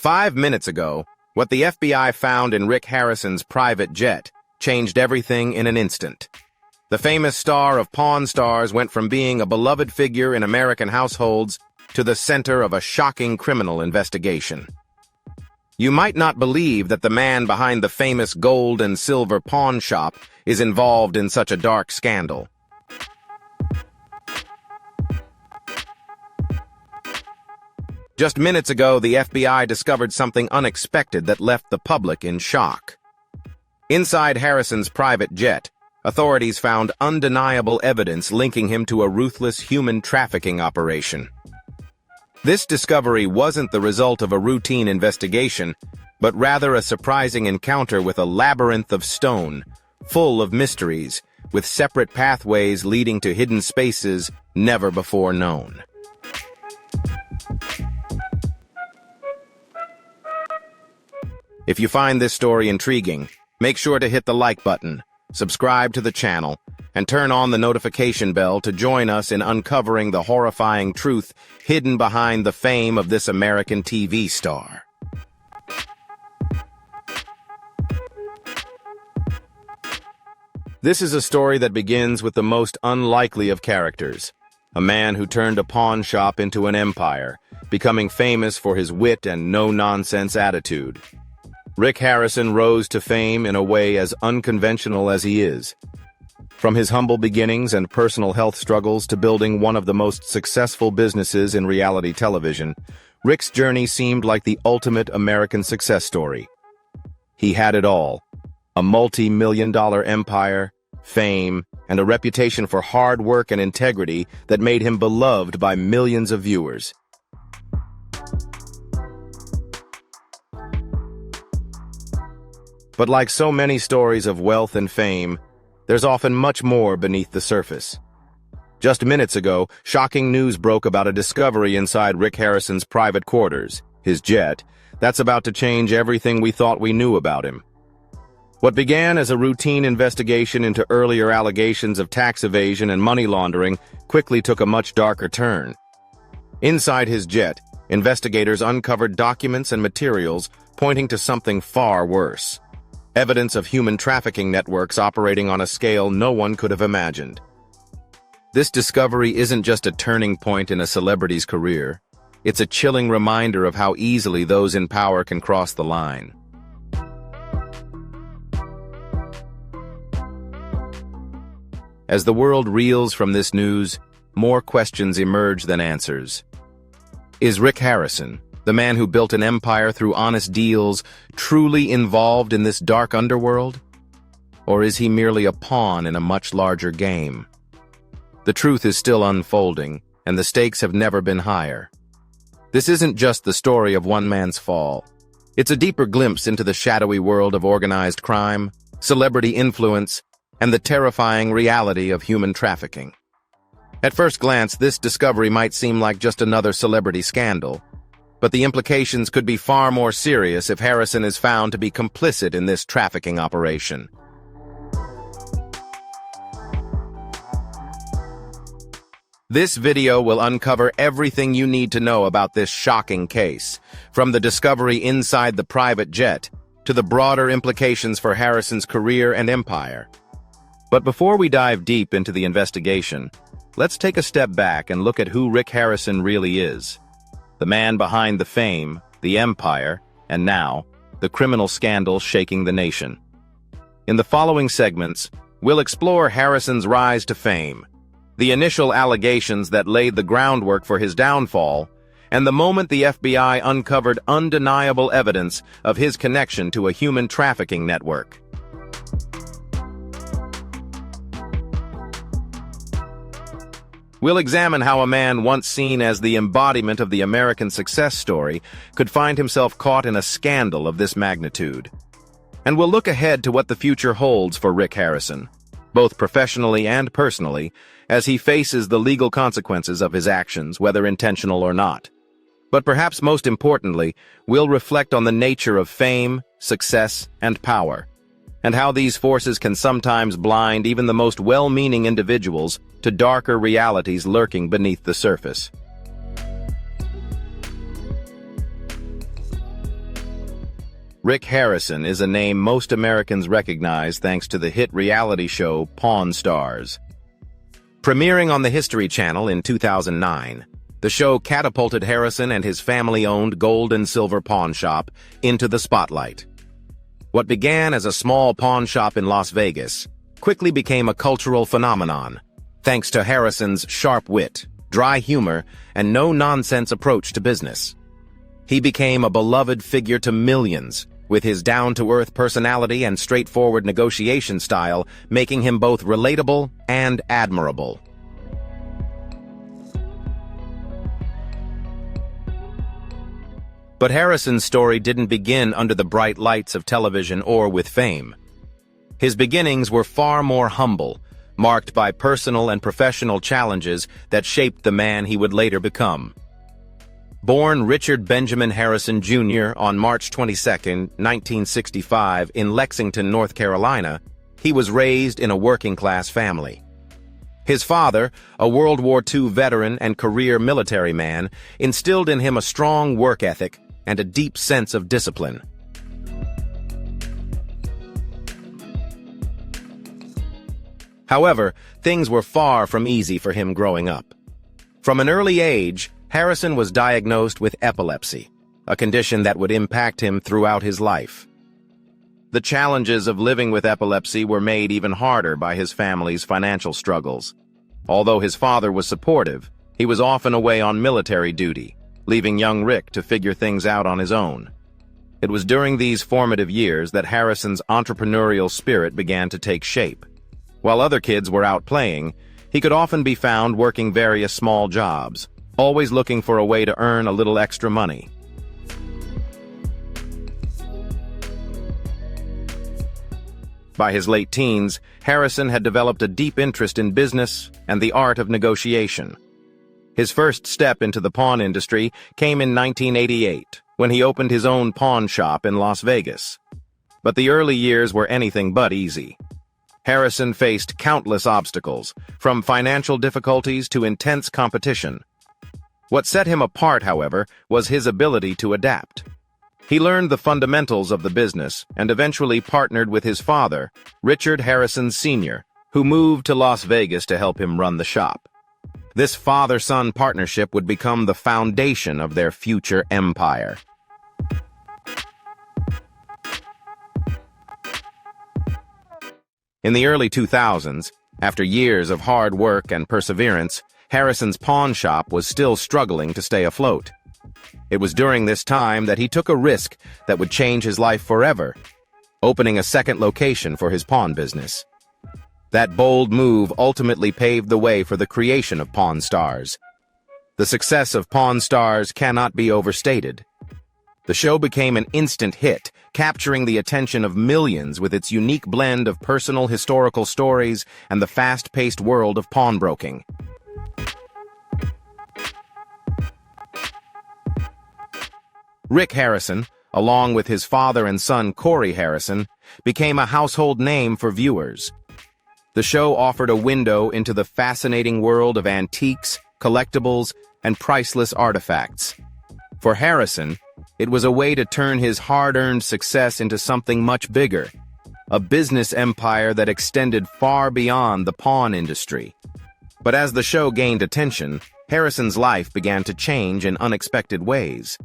5 minutes ago, what the FBI found in Rick Harrison's private jet changed everything in an instant. The famous star of Pawn Stars went from being a beloved figure in American households to the center of a shocking criminal investigation. You might not believe that the man behind the famous gold and silver pawn shop is involved in such a dark scandal. Just minutes ago, the FBI discovered something unexpected that left the public in shock. Inside Harrison's private jet, authorities found undeniable evidence linking him to a ruthless human trafficking operation. This discovery wasn't the result of a routine investigation, but rather a surprising encounter with a labyrinth of stone, full of mysteries, with separate pathways leading to hidden spaces never before known. If you find this story intriguing, make sure to hit the like button, subscribe to the channel, and turn on the notification bell to join us in uncovering the horrifying truth hidden behind the fame of this American TV star. This is a story that begins with the most unlikely of characters, a man who turned a pawn shop into an empire, becoming famous for his wit and no-nonsense attitude. Rick Harrison rose to fame in a way as unconventional as he is. From his humble beginnings and personal health struggles to building one of the most successful businesses in reality television, Rick's journey seemed like the ultimate American success story. He had it all: a multi-million-dollar empire, fame, and a reputation for hard work and integrity that made him beloved by millions of viewers. But like so many stories of wealth and fame, there's often much more beneath the surface. Just minutes ago, shocking news broke about a discovery inside Rick Harrison's private quarters, his jet, that's about to change everything we thought we knew about him. What began as a routine investigation into earlier allegations of tax evasion and money laundering quickly took a much darker turn. Inside his jet, investigators uncovered documents and materials pointing to something far worse. Evidence of human trafficking networks operating on a scale no one could have imagined. This discovery isn't just a turning point in a celebrity's career. It's a chilling reminder of how easily those in power can cross the line. As the world reels from this news, more questions emerge than answers. Is Rick Harrison, the man who built an empire through honest deals, truly involved in this dark underworld? Or is he merely a pawn in a much larger game? The truth is still unfolding, and the stakes have never been higher. This isn't just the story of one man's fall. It's a deeper glimpse into the shadowy world of organized crime, celebrity influence, and the terrifying reality of human trafficking. At first glance, this discovery might seem like just another celebrity scandal, but the implications could be far more serious if Harrison is found to be complicit in this trafficking operation. This video will uncover everything you need to know about this shocking case, from the discovery inside the private jet to the broader implications for Harrison's career and empire. But before we dive deep into the investigation, let's take a step back and look at who Rick Harrison really is. The man behind the fame, the empire, and now, the criminal scandal shaking the nation. In the following segments, we'll explore Harrison's rise to fame, the initial allegations that laid the groundwork for his downfall, and the moment the FBI uncovered undeniable evidence of his connection to a human trafficking network. We'll examine how a man once seen as the embodiment of the American success story could find himself caught in a scandal of this magnitude. And we'll look ahead to what the future holds for Rick Harrison, both professionally and personally, as he faces the legal consequences of his actions, whether intentional or not. But perhaps most importantly, we'll reflect on the nature of fame, success, and power, and how these forces can sometimes blind even the most well-meaning individuals to darker realities lurking beneath the surface. Rick Harrison is a name most Americans recognize thanks to the hit reality show Pawn Stars. Premiering on the History Channel in 2009, the show catapulted Harrison and his family-owned gold and silver pawn shop into the spotlight. What began as a small pawn shop in Las Vegas quickly became a cultural phenomenon, thanks to Harrison's sharp wit, dry humor, and no-nonsense approach to business. He became a beloved figure to millions, with his down-to-earth personality and straightforward negotiation style making him both relatable and admirable. But Harrison's story didn't begin under the bright lights of television or with fame. His beginnings were far more humble, marked by personal and professional challenges that shaped the man he would later become. Born Richard Benjamin Harrison Jr. on March 22, 1965, in Lexington, North Carolina, he was raised in a working-class family. His father, a World War II veteran and career military man, instilled in him a strong work ethic and a deep sense of discipline. However, things were far from easy for him growing up. From an early age, Harrison was diagnosed with epilepsy, a condition that would impact him throughout his life. The challenges of living with epilepsy were made even harder by his family's financial struggles. Although his father was supportive, he was often away on military duty, leaving young Rick to figure things out on his own. It was during these formative years that Harrison's entrepreneurial spirit began to take shape. While other kids were out playing, he could often be found working various small jobs, always looking for a way to earn a little extra money. By his late teens, Harrison had developed a deep interest in business and the art of negotiation. His first step into the pawn industry came in 1988, when he opened his own pawn shop in Las Vegas. But the early years were anything but easy. Harrison faced countless obstacles, from financial difficulties to intense competition. What set him apart, however, was his ability to adapt. He learned the fundamentals of the business and eventually partnered with his father, Richard Harrison Sr., who moved to Las Vegas to help him run the shop. This father-son partnership would become the foundation of their future empire. In the early 2000s, after years of hard work and perseverance, Harrison's pawn shop was still struggling to stay afloat. It was during this time that he took a risk that would change his life forever, opening a second location for his pawn business. That bold move ultimately paved the way for the creation of Pawn Stars. The success of Pawn Stars cannot be overstated. The show became an instant hit, capturing the attention of millions with its unique blend of personal historical stories and the fast-paced world of pawnbroking. Rick Harrison, along with his father and son Corey Harrison, became a household name for viewers. The show offered a window into the fascinating world of antiques, collectibles, and priceless artifacts. For Harrison, it was a way to turn his hard-earned success into something much bigger, a business empire that extended far beyond the pawn industry. But as the show gained attention, Harrison's life began to change in unexpected ways.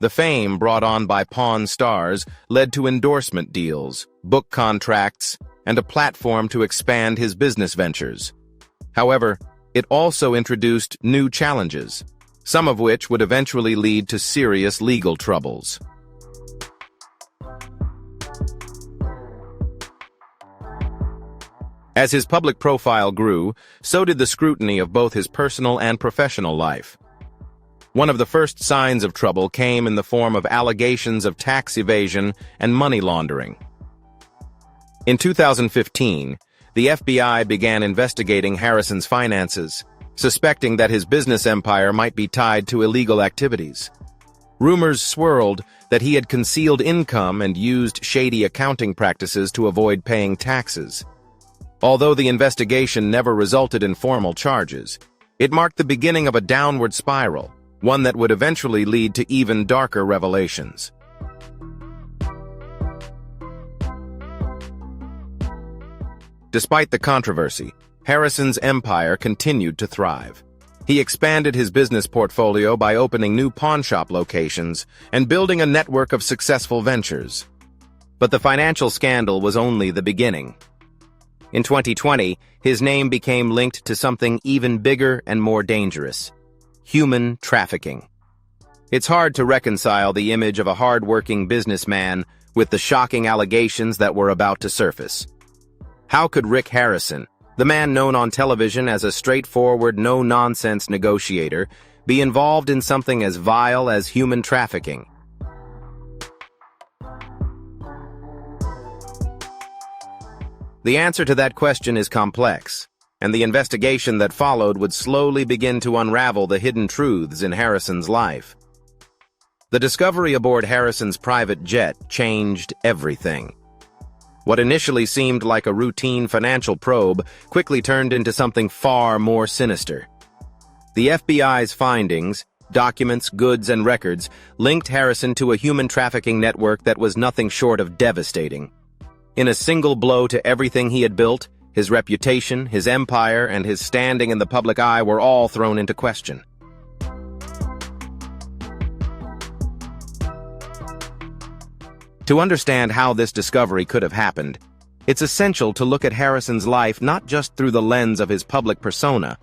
The fame brought on by Pawn Stars led to endorsement deals, book contracts, and a platform to expand his business ventures. However, it also introduced new challenges, some of which would eventually lead to serious legal troubles. As his public profile grew, so did the scrutiny of both his personal and professional life. One of the first signs of trouble came in the form of allegations of tax evasion and money laundering. In 2015, the FBI began investigating Harrison's finances, suspecting that his business empire might be tied to illegal activities. Rumors swirled that he had concealed income and used shady accounting practices to avoid paying taxes. Although the investigation never resulted in formal charges, it marked the beginning of a downward spiral, one that would eventually lead to even darker revelations. Despite the controversy, Harrison's empire continued to thrive. He expanded his business portfolio by opening new pawnshop locations and building a network of successful ventures. But the financial scandal was only the beginning. In 2020, his name became linked to something even bigger and more dangerous: human trafficking. It's hard to reconcile the image of a hard-working businessman with the shocking allegations that were about to surface. How could Rick Harrison, the man known on television as a straightforward, no-nonsense negotiator, be involved in something as vile as human trafficking? The answer to that question is complex, and the investigation that followed would slowly begin to unravel the hidden truths in Harrison's life. The discovery aboard Harrison's private jet changed everything. What initially seemed like a routine financial probe quickly turned into something far more sinister. The FBI's findings, documents, goods, and records linked Harrison to a human trafficking network that was nothing short of devastating. In a single blow to everything he had built, his reputation, his empire, and his standing in the public eye were all thrown into question. To understand how this discovery could have happened, it's essential to look at Harrison's life not just through the lens of his public persona,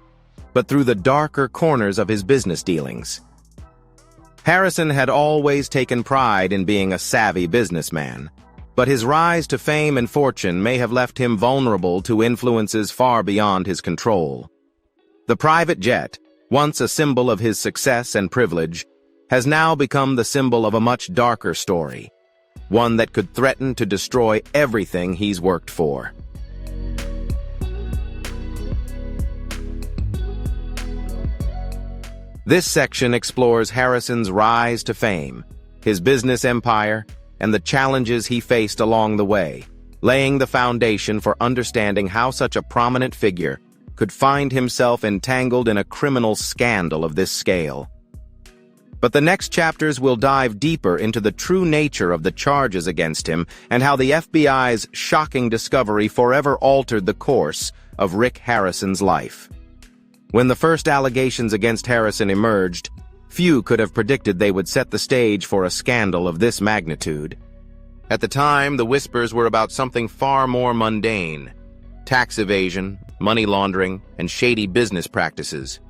but through the darker corners of his business dealings. Harrison had always taken pride in being a savvy businessman, but his rise to fame and fortune may have left him vulnerable to influences far beyond his control. The private jet, once a symbol of his success and privilege, has now become the symbol of a much darker story. One that could threaten to destroy everything he's worked for. This section explores Harrison's rise to fame, his business empire, and the challenges he faced along the way, laying the foundation for understanding how such a prominent figure could find himself entangled in a criminal scandal of this scale. But the next chapters will dive deeper into the true nature of the charges against him and how the FBI's shocking discovery forever altered the course of Rick Harrison's life. When the first allegations against Harrison emerged, few could have predicted they would set the stage for a scandal of this magnitude. At the time, the whispers were about something far more mundane: tax evasion, money laundering, and shady business practices.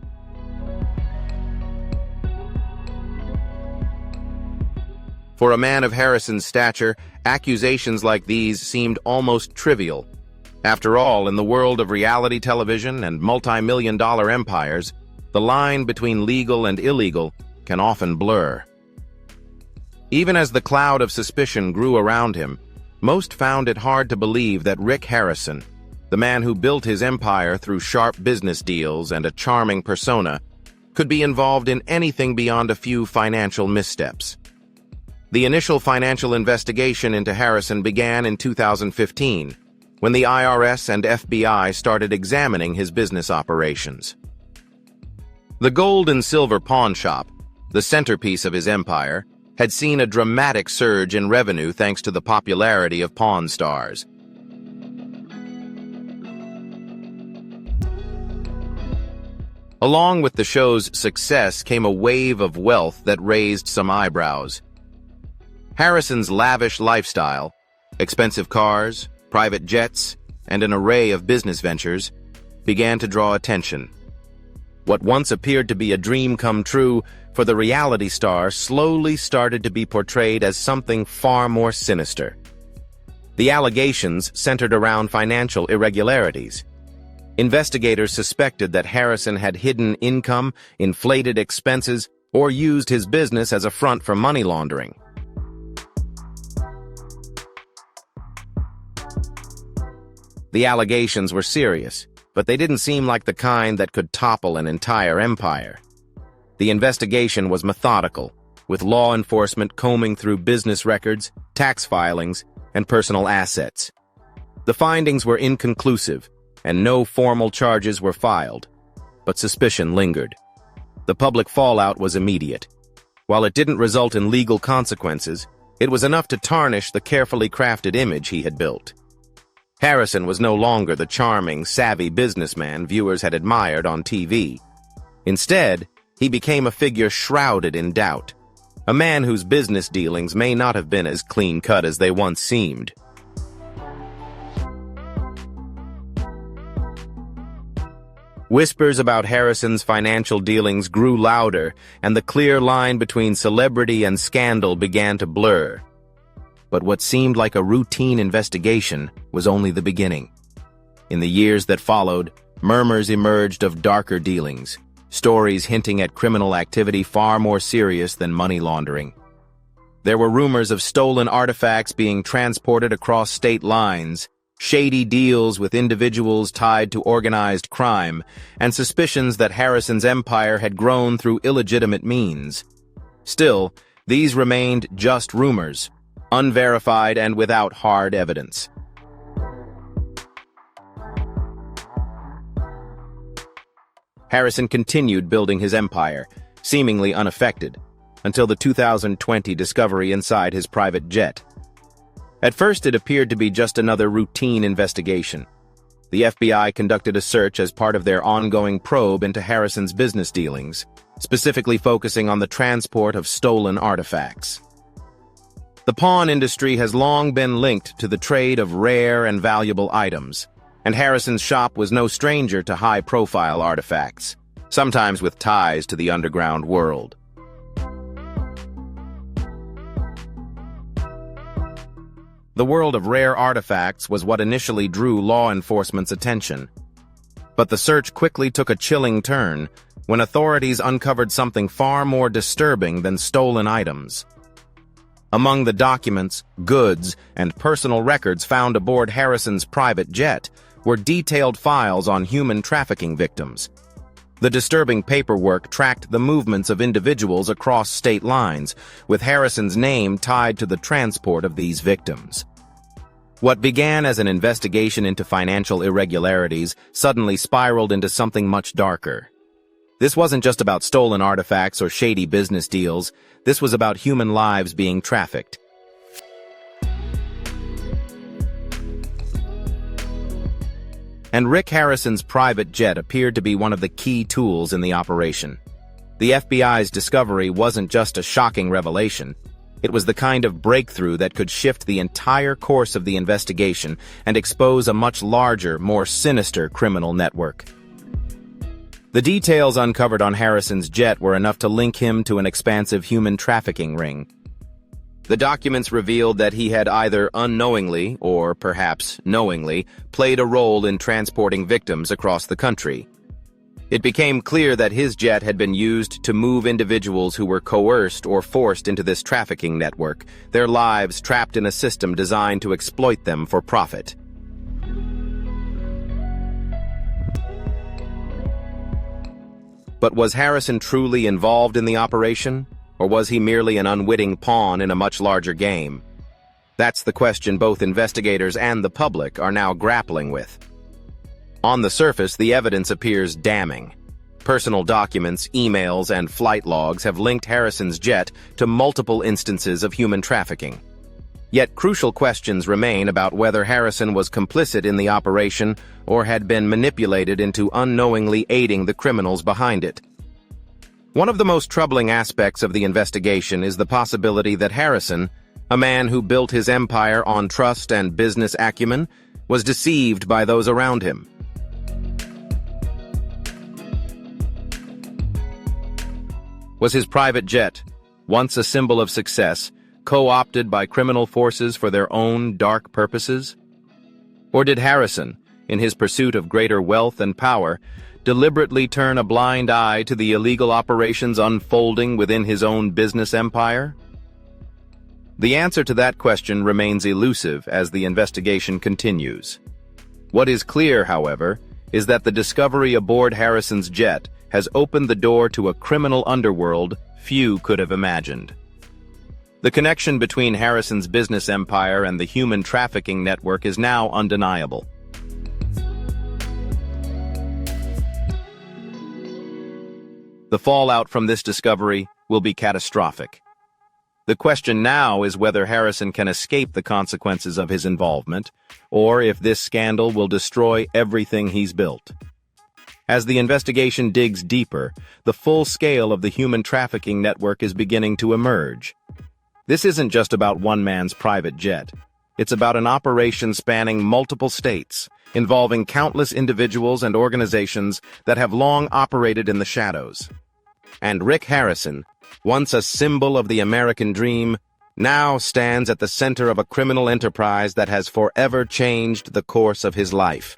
For a man of Harrison's stature, accusations like these seemed almost trivial. After all, in the world of reality television and multi-million-dollar empires, the line between legal and illegal can often blur. Even as the cloud of suspicion grew around him, most found it hard to believe that Rick Harrison, the man who built his empire through sharp business deals and a charming persona, could be involved in anything beyond a few financial missteps. The initial financial investigation into Harrison began in 2015, when the IRS and FBI started examining his business operations. The gold and silver pawn shop, the centerpiece of his empire, had seen a dramatic surge in revenue thanks to the popularity of Pawn Stars. Along with the show's success came a wave of wealth that raised some eyebrows. Harrison's lavish lifestyle, expensive cars, private jets, and an array of business ventures began to draw attention. What once appeared to be a dream come true for the reality star slowly started to be portrayed as something far more sinister. The allegations centered around financial irregularities. Investigators suspected that Harrison had hidden income, inflated expenses, or used his business as a front for money laundering. The allegations were serious, but they didn't seem like the kind that could topple an entire empire. The investigation was methodical, with law enforcement combing through business records, tax filings, and personal assets. The findings were inconclusive, and no formal charges were filed, but suspicion lingered. The public fallout was immediate. While it didn't result in legal consequences, it was enough to tarnish the carefully crafted image he had built. Harrison was no longer the charming, savvy businessman viewers had admired on TV. Instead, he became a figure shrouded in doubt, a man whose business dealings may not have been as clean-cut as they once seemed. Whispers about Harrison's financial dealings grew louder, and the clear line between celebrity and scandal began to blur. But what seemed like a routine investigation was only the beginning. In the years that followed, murmurs emerged of darker dealings, stories hinting at criminal activity far more serious than money laundering. There were rumors of stolen artifacts being transported across state lines, shady deals with individuals tied to organized crime, and suspicions that Harrison's empire had grown through illegitimate means. Still, these remained just rumors, unverified and without hard evidence. Harrison continued building his empire, seemingly unaffected, until the 2020 discovery inside his private jet. At first, it appeared to be just another routine investigation. The FBI conducted a search as part of their ongoing probe into Harrison's business dealings, specifically focusing on the transport of stolen artifacts. The pawn industry has long been linked to the trade of rare and valuable items, and Harrison's shop was no stranger to high-profile artifacts, sometimes with ties to the underground world. The world of rare artifacts was what initially drew law enforcement's attention. But the search quickly took a chilling turn when authorities uncovered something far more disturbing than stolen items. Among the documents, goods, and personal records found aboard Harrison's private jet were detailed files on human trafficking victims. The disturbing paperwork tracked the movements of individuals across state lines, with Harrison's name tied to the transport of these victims. What began as an investigation into financial irregularities suddenly spiraled into something much darker. This wasn't just about stolen artifacts or shady business deals. This was about human lives being trafficked. And Rick Harrison's private jet appeared to be one of the key tools in the operation. The FBI's discovery wasn't just a shocking revelation. It was the kind of breakthrough that could shift the entire course of the investigation and expose a much larger, more sinister criminal network. The details uncovered on Harrison's jet were enough to link him to an expansive human trafficking ring. The documents revealed that he had either unknowingly, or perhaps knowingly, played a role in transporting victims across the country. It became clear that his jet had been used to move individuals who were coerced or forced into this trafficking network, their lives trapped in a system designed to exploit them for profit. But was Harrison truly involved in the operation? Or was he merely an unwitting pawn in a much larger game? That's the question both investigators and the public are now grappling with. On the surface, the evidence appears damning. Personal documents, emails, and flight logs have linked Harrison's jet to multiple instances of human trafficking. Yet crucial questions remain about whether Harrison was complicit in the operation or had been manipulated into unknowingly aiding the criminals behind it. One of the most troubling aspects of the investigation is the possibility that Harrison, a man who built his empire on trust and business acumen, was deceived by those around him. Was his private jet, once a symbol of success, co-opted by criminal forces for their own dark purposes? Or did Harrison, in his pursuit of greater wealth and power, deliberately turn a blind eye to the illegal operations unfolding within his own business empire? The answer to that question remains elusive as the investigation continues. What is clear, however, is that the discovery aboard Harrison's jet has opened the door to a criminal underworld few could have imagined. The connection between Harrison's business empire and the human trafficking network is now undeniable. The fallout from this discovery will be catastrophic. The question now is whether Harrison can escape the consequences of his involvement, or if this scandal will destroy everything he's built. As the investigation digs deeper, the full scale of the human trafficking network is beginning to emerge. This isn't just about one man's private jet. It's about an operation spanning multiple states, involving countless individuals and organizations that have long operated in the shadows. And Rick Harrison, once a symbol of the American dream, now stands at the center of a criminal enterprise that has forever changed the course of his life.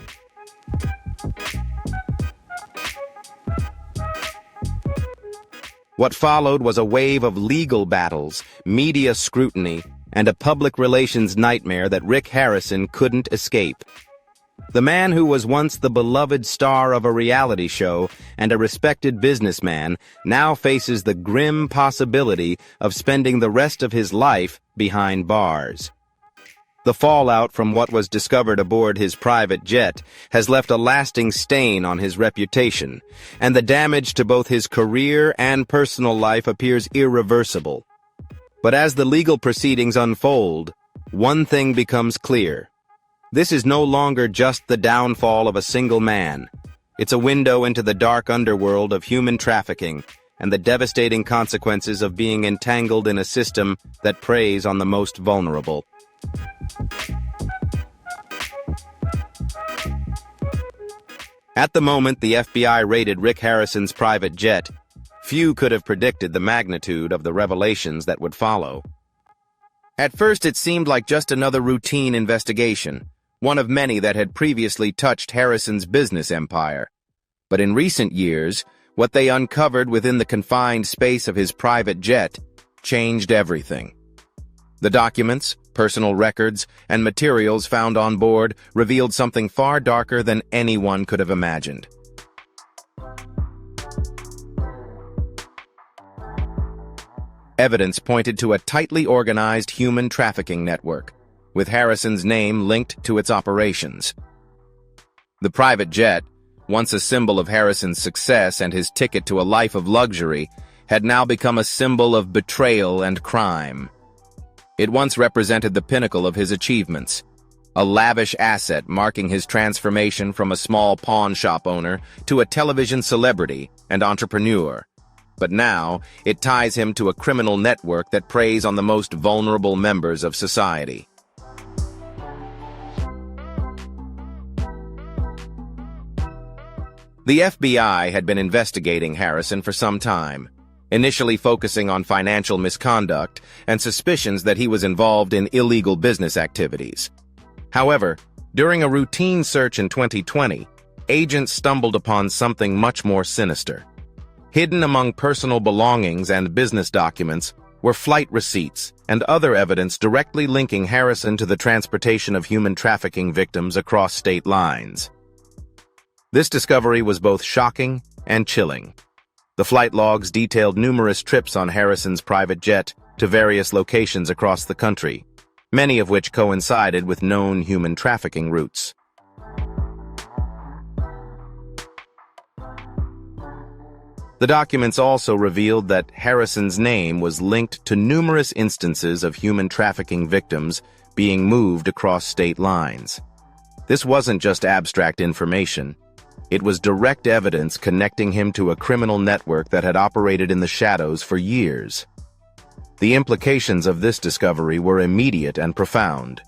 What followed was a wave of legal battles, media scrutiny, and a public relations nightmare that Rick Harrison couldn't escape. The man who was once the beloved star of a reality show and a respected businessman now faces the grim possibility of spending the rest of his life behind bars. The fallout from what was discovered aboard his private jet has left a lasting stain on his reputation, and the damage to both his career and personal life appears irreversible. But as the legal proceedings unfold, one thing becomes clear. This is no longer just the downfall of a single man. It's a window into the dark underworld of human trafficking and the devastating consequences of being entangled in a system that preys on the most vulnerable. At the moment the FBI raided Rick Harrison's private jet, few could have predicted the magnitude of the revelations that would follow. At first it seemed like just another routine investigation, one of many that had previously touched Harrison's business empire. But in recent years, what they uncovered within the confined space of his private jet changed everything. The documents, personal records, and materials found on board revealed something far darker than anyone could have imagined. Evidence pointed to a tightly organized human trafficking network, with Harrison's name linked to its operations. The private jet, once a symbol of Harrison's success and his ticket to a life of luxury, had now become a symbol of betrayal and crime. It once represented the pinnacle of his achievements, a lavish asset marking his transformation from a small pawn shop owner to a television celebrity and entrepreneur. But now, it ties him to a criminal network that preys on the most vulnerable members of society. The FBI had been investigating Harrison for some time, initially focusing on financial misconduct and suspicions that he was involved in illegal business activities. However, during a routine search in 2020, agents stumbled upon something much more sinister. Hidden among personal belongings and business documents were flight receipts and other evidence directly linking Harrison to the transportation of human trafficking victims across state lines. This discovery was both shocking and chilling. The flight logs detailed numerous trips on Harrison's private jet to various locations across the country, many of which coincided with known human trafficking routes. The documents also revealed that Harrison's name was linked to numerous instances of human trafficking victims being moved across state lines. This wasn't just abstract information. It was direct evidence connecting him to a criminal network that had operated in the shadows for years. The implications of this discovery were immediate and profound.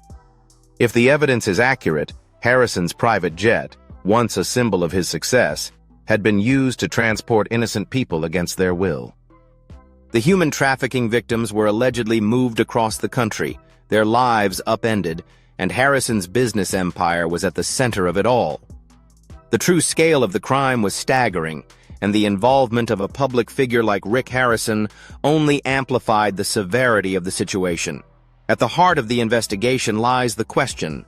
If the evidence is accurate, Harrison's private jet, once a symbol of his success, had been used to transport innocent people against their will. The human trafficking victims were allegedly moved across the country, their lives upended, and Harrison's business empire was at the center of it all. The true scale of the crime was staggering, and the involvement of a public figure like Rick Harrison only amplified the severity of the situation. At the heart of the investigation lies the question: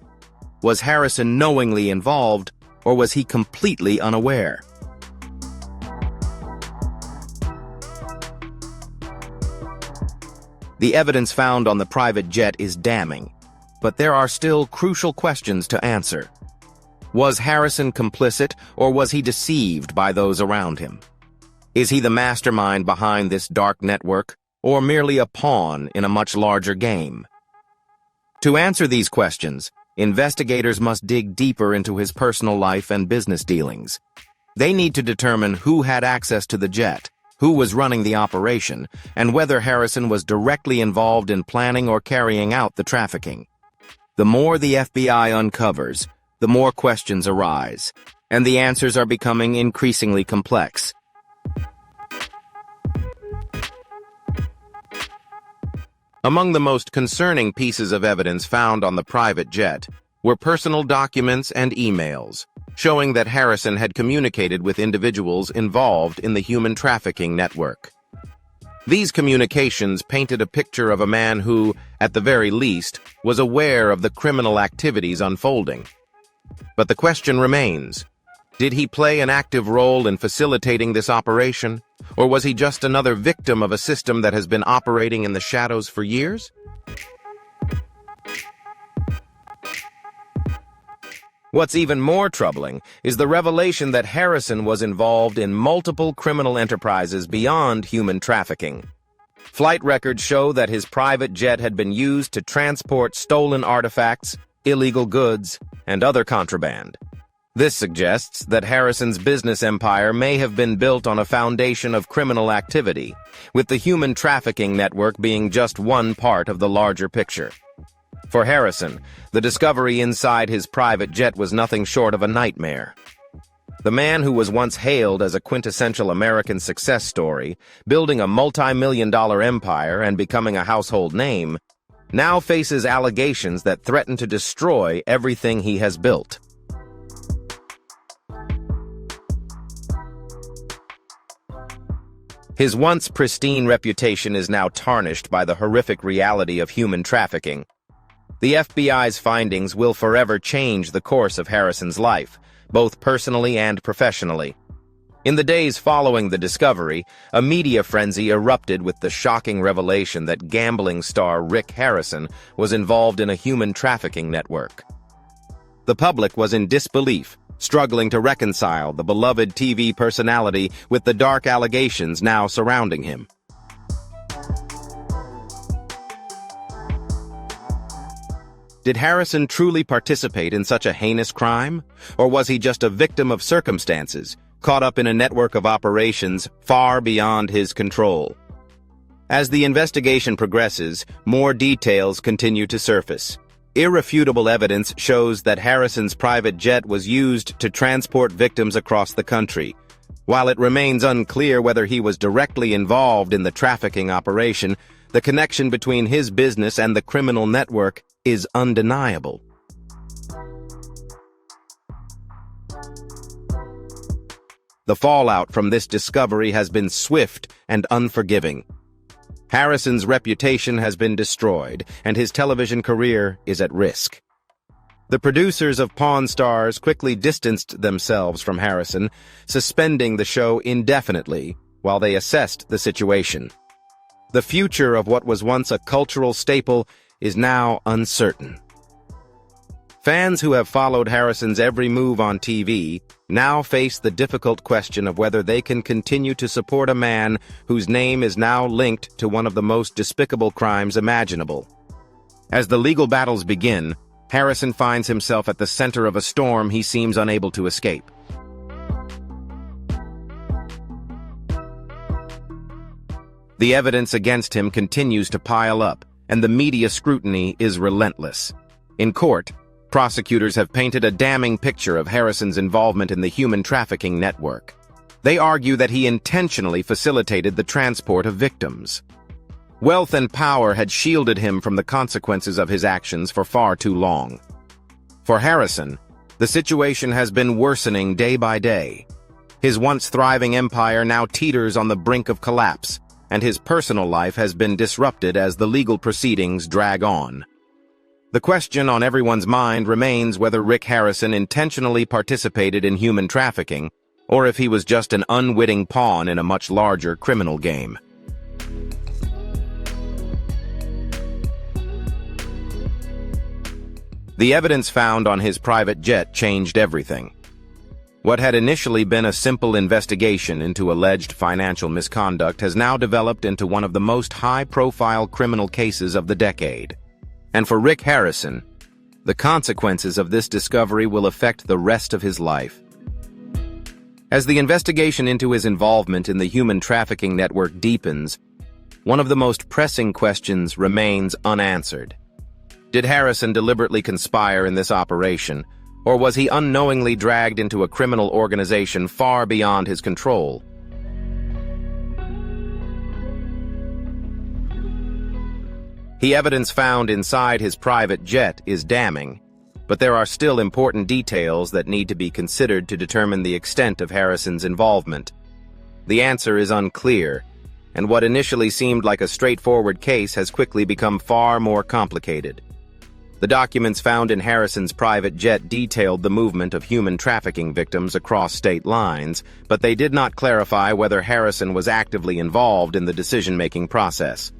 was Harrison knowingly involved, or was he completely unaware? The evidence found on the private jet is damning, but there are still crucial questions to answer. Was Harrison complicit, or was he deceived by those around him? Is he the mastermind behind this dark network, or merely a pawn in a much larger game? To answer these questions, investigators must dig deeper into his personal life and business dealings. They need to determine who had access to the jet, who was running the operation, and whether Harrison was directly involved in planning or carrying out the trafficking. The more the FBI uncovers, the more questions arise, and the answers are becoming increasingly complex. Among the most concerning pieces of evidence found on the private jet were personal documents and emails, showing that Harrison had communicated with individuals involved in the human trafficking network. These communications painted a picture of a man who, at the very least, was aware of the criminal activities unfolding. But the question remains, did he play an active role in facilitating this operation, or was he just another victim of a system that has been operating in the shadows for years? What's even more troubling is the revelation that Harrison was involved in multiple criminal enterprises beyond human trafficking. Flight records show that his private jet had been used to transport stolen artifacts, illegal goods, and other contraband. This suggests that Harrison's business empire may have been built on a foundation of criminal activity, with the human trafficking network being just one part of the larger picture. For Harrison, the discovery inside his private jet was nothing short of a nightmare. The man who was once hailed as a quintessential American success story, building a multi-million-dollar empire and becoming a household name, now faces allegations that threaten to destroy everything he has built. His once pristine reputation is now tarnished by the horrific reality of human trafficking. The FBI's findings will forever change the course of Harrison's life, both personally and professionally. In the days following the discovery, a media frenzy erupted with the shocking revelation that gambling star Rick Harrison was involved in a human trafficking network. The public was in disbelief, struggling to reconcile the beloved TV personality with the dark allegations now surrounding him. Did Harrison truly participate in such a heinous crime? Or was he just a victim of circumstances, caught up in a network of operations far beyond his control? As the investigation progresses, more details continue to surface. Irrefutable evidence shows that Harrison's private jet was used to transport victims across the country. While it remains unclear whether he was directly involved in the trafficking operation, the connection between his business and the criminal network is undeniable. The fallout from this discovery has been swift and unforgiving. Harrison's reputation has been destroyed, and his television career is at risk. The producers of Pawn Stars quickly distanced themselves from Harrison, suspending the show indefinitely while they assessed the situation. The future of what was once a cultural staple is now uncertain. Fans who have followed Harrison's every move on TV now face the difficult question of whether they can continue to support a man whose name is now linked to one of the most despicable crimes imaginable. As the legal battles begin, Harrison finds himself at the center of a storm he seems unable to escape. The evidence against him continues to pile up, and the media scrutiny is relentless. In court, prosecutors have painted a damning picture of Harrison's involvement in the human trafficking network. They argue that he intentionally facilitated the transport of victims. Wealth and power had shielded him from the consequences of his actions for far too long. For Harrison, the situation has been worsening day by day. His once thriving empire now teeters on the brink of collapse, and his personal life has been disrupted as the legal proceedings drag on. The question on everyone's mind remains whether Rick Harrison intentionally participated in human trafficking, or if he was just an unwitting pawn in a much larger criminal game. The evidence found on his private jet changed everything. What had initially been a simple investigation into alleged financial misconduct has now developed into one of the most high-profile criminal cases of the decade. And for Rick Harrison, the consequences of this discovery will affect the rest of his life. As the investigation into his involvement in the human trafficking network deepens, one of the most pressing questions remains unanswered. Did Harrison deliberately conspire in this operation, or was he unknowingly dragged into a criminal organization far beyond his control? The evidence found inside his private jet is damning, but there are still important details that need to be considered to determine the extent of Harrison's involvement. The answer is unclear, and what initially seemed like a straightforward case has quickly become far more complicated. The documents found in Harrison's private jet detailed the movement of human trafficking victims across state lines, but they did not clarify whether Harrison was actively involved in the decision-making process.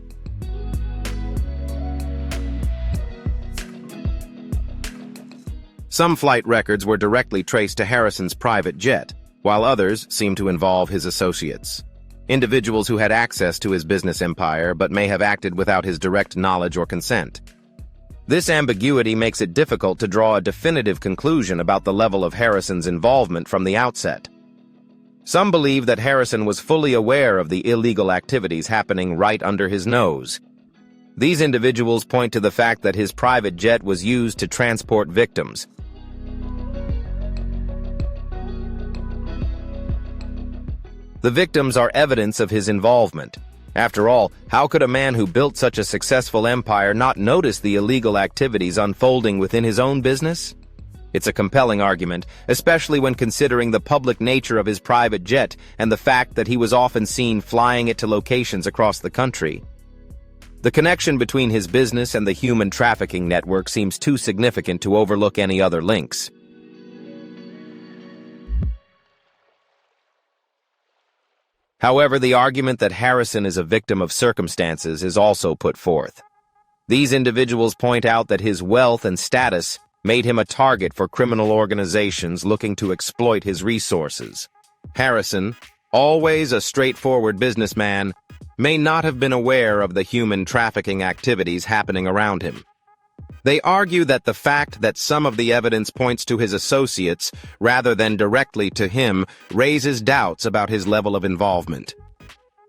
Some flight records were directly traced to Harrison's private jet, while others seemed to involve his associates, individuals who had access to his business empire but may have acted without his direct knowledge or consent. This ambiguity makes it difficult to draw a definitive conclusion about the level of Harrison's involvement from the outset. Some believe that Harrison was fully aware of the illegal activities happening right under his nose. These individuals point to the fact that his private jet was used to transport victims. The victims are evidence of his involvement. After all, how could a man who built such a successful empire not notice the illegal activities unfolding within his own business? It's a compelling argument, especially when considering the public nature of his private jet and the fact that he was often seen flying it to locations across the country. The connection between his business and the human trafficking network seems too significant to overlook any other links. However, the argument that Harrison is a victim of circumstances is also put forth. These individuals point out that his wealth and status made him a target for criminal organizations looking to exploit his resources. Harrison, always a straightforward businessman, may not have been aware of the human trafficking activities happening around him. They argue that the fact that some of the evidence points to his associates rather than directly to him raises doubts about his level of involvement.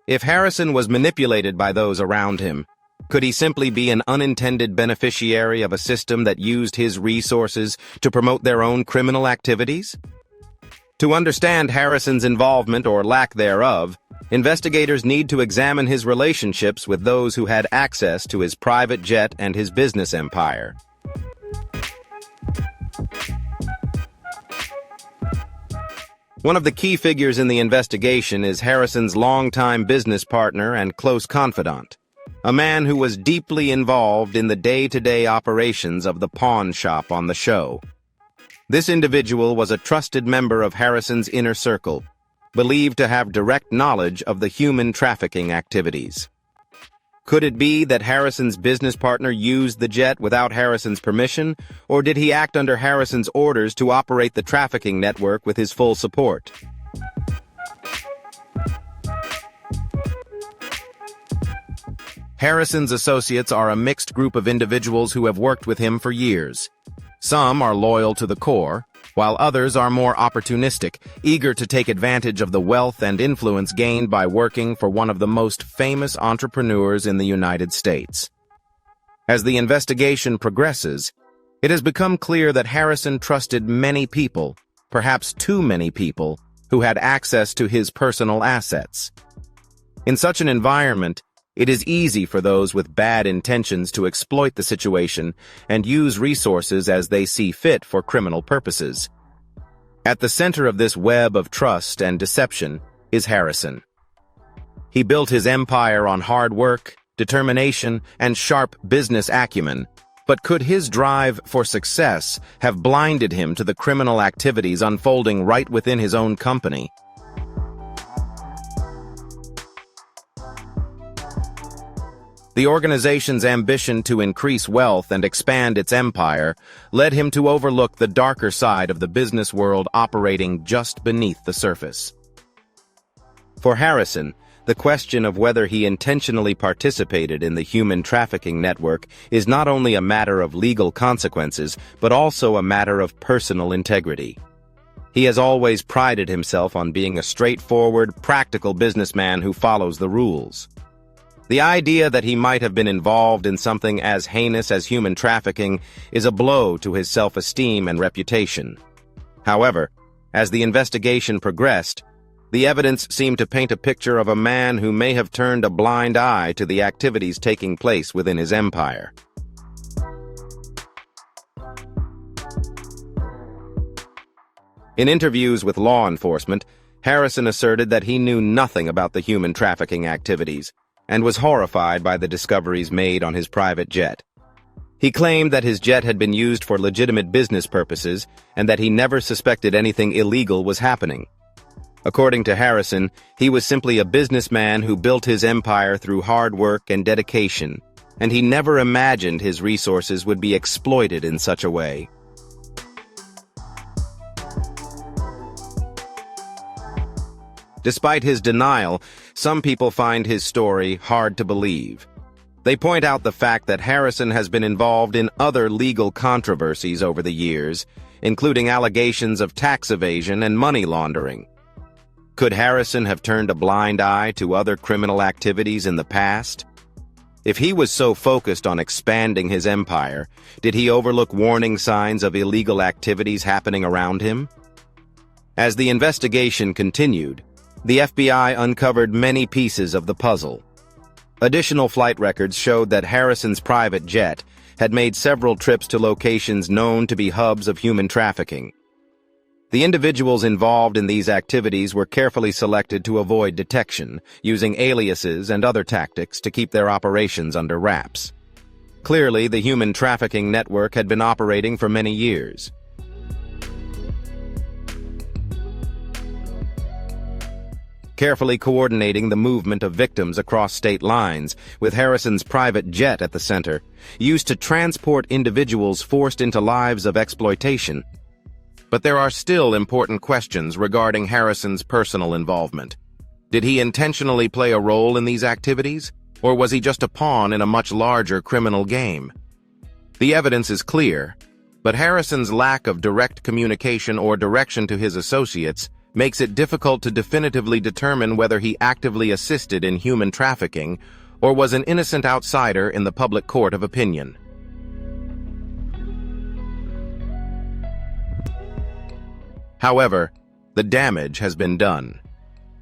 If Harrison was manipulated by those around him, could he simply be an unintended beneficiary of a system that used his resources to promote their own criminal activities? To understand Harrison's involvement or lack thereof, investigators need to examine his relationships with those who had access to his private jet and his business empire. One of the key figures in the investigation is Harrison's longtime business partner and close confidant, a man who was deeply involved in the day-to-day operations of the pawn shop on the show. This individual was a trusted member of Harrison's inner circle, believed to have direct knowledge of the human trafficking activities. Could it be that Harrison's business partner used the jet without Harrison's permission, or did he act under Harrison's orders to operate the trafficking network with his full support? Harrison's associates are a mixed group of individuals who have worked with him for years. Some are loyal to the core, while others are more opportunistic, eager to take advantage of the wealth and influence gained by working for one of the most famous entrepreneurs in the United States. As the investigation progresses, it has become clear that Harrison trusted many people, perhaps too many people, who had access to his personal assets. In such an environment, it is easy for those with bad intentions to exploit the situation and use resources as they see fit for criminal purposes. At the center of this web of trust and deception is Harrison. He built his empire on hard work, determination, and sharp business acumen, but could his drive for success have blinded him to the criminal activities unfolding right within his own company? The organization's ambition to increase wealth and expand its empire led him to overlook the darker side of the business world operating just beneath the surface. For Harrison, the question of whether he intentionally participated in the human trafficking network is not only a matter of legal consequences, but also a matter of personal integrity. He has always prided himself on being a straightforward, practical businessman who follows the rules. The idea that he might have been involved in something as heinous as human trafficking is a blow to his self-esteem and reputation. However, as the investigation progressed, the evidence seemed to paint a picture of a man who may have turned a blind eye to the activities taking place within his empire. In interviews with law enforcement, Harrison asserted that he knew nothing about the human trafficking activities and was horrified by the discoveries made on his private jet. He claimed that his jet had been used for legitimate business purposes and that he never suspected anything illegal was happening. According to Harrison, he was simply a businessman who built his empire through hard work and dedication, and he never imagined his resources would be exploited in such a way. Despite his denial, some people find his story hard to believe. They point out the fact that Harrison has been involved in other legal controversies over the years, including allegations of tax evasion and money laundering. Could Harrison have turned a blind eye to other criminal activities in the past? If he was so focused on expanding his empire, did he overlook warning signs of illegal activities happening around him? As the investigation continued, the FBI uncovered many pieces of the puzzle. Additional flight records showed that Harrison's private jet had made several trips to locations known to be hubs of human trafficking. The individuals involved in these activities were carefully selected to avoid detection, using aliases and other tactics to keep their operations under wraps. Clearly, the human trafficking network had been operating for many years. Carefully coordinating the movement of victims across state lines, with Harrison's private jet at the center, used to transport individuals forced into lives of exploitation. But there are still important questions regarding Harrison's personal involvement. Did he intentionally play a role in these activities, or was he just a pawn in a much larger criminal game? The evidence is clear, but Harrison's lack of direct communication or direction to his associates makes it difficult to definitively determine whether he actively assisted in human trafficking or was an innocent outsider in the public court of opinion. However, the damage has been done.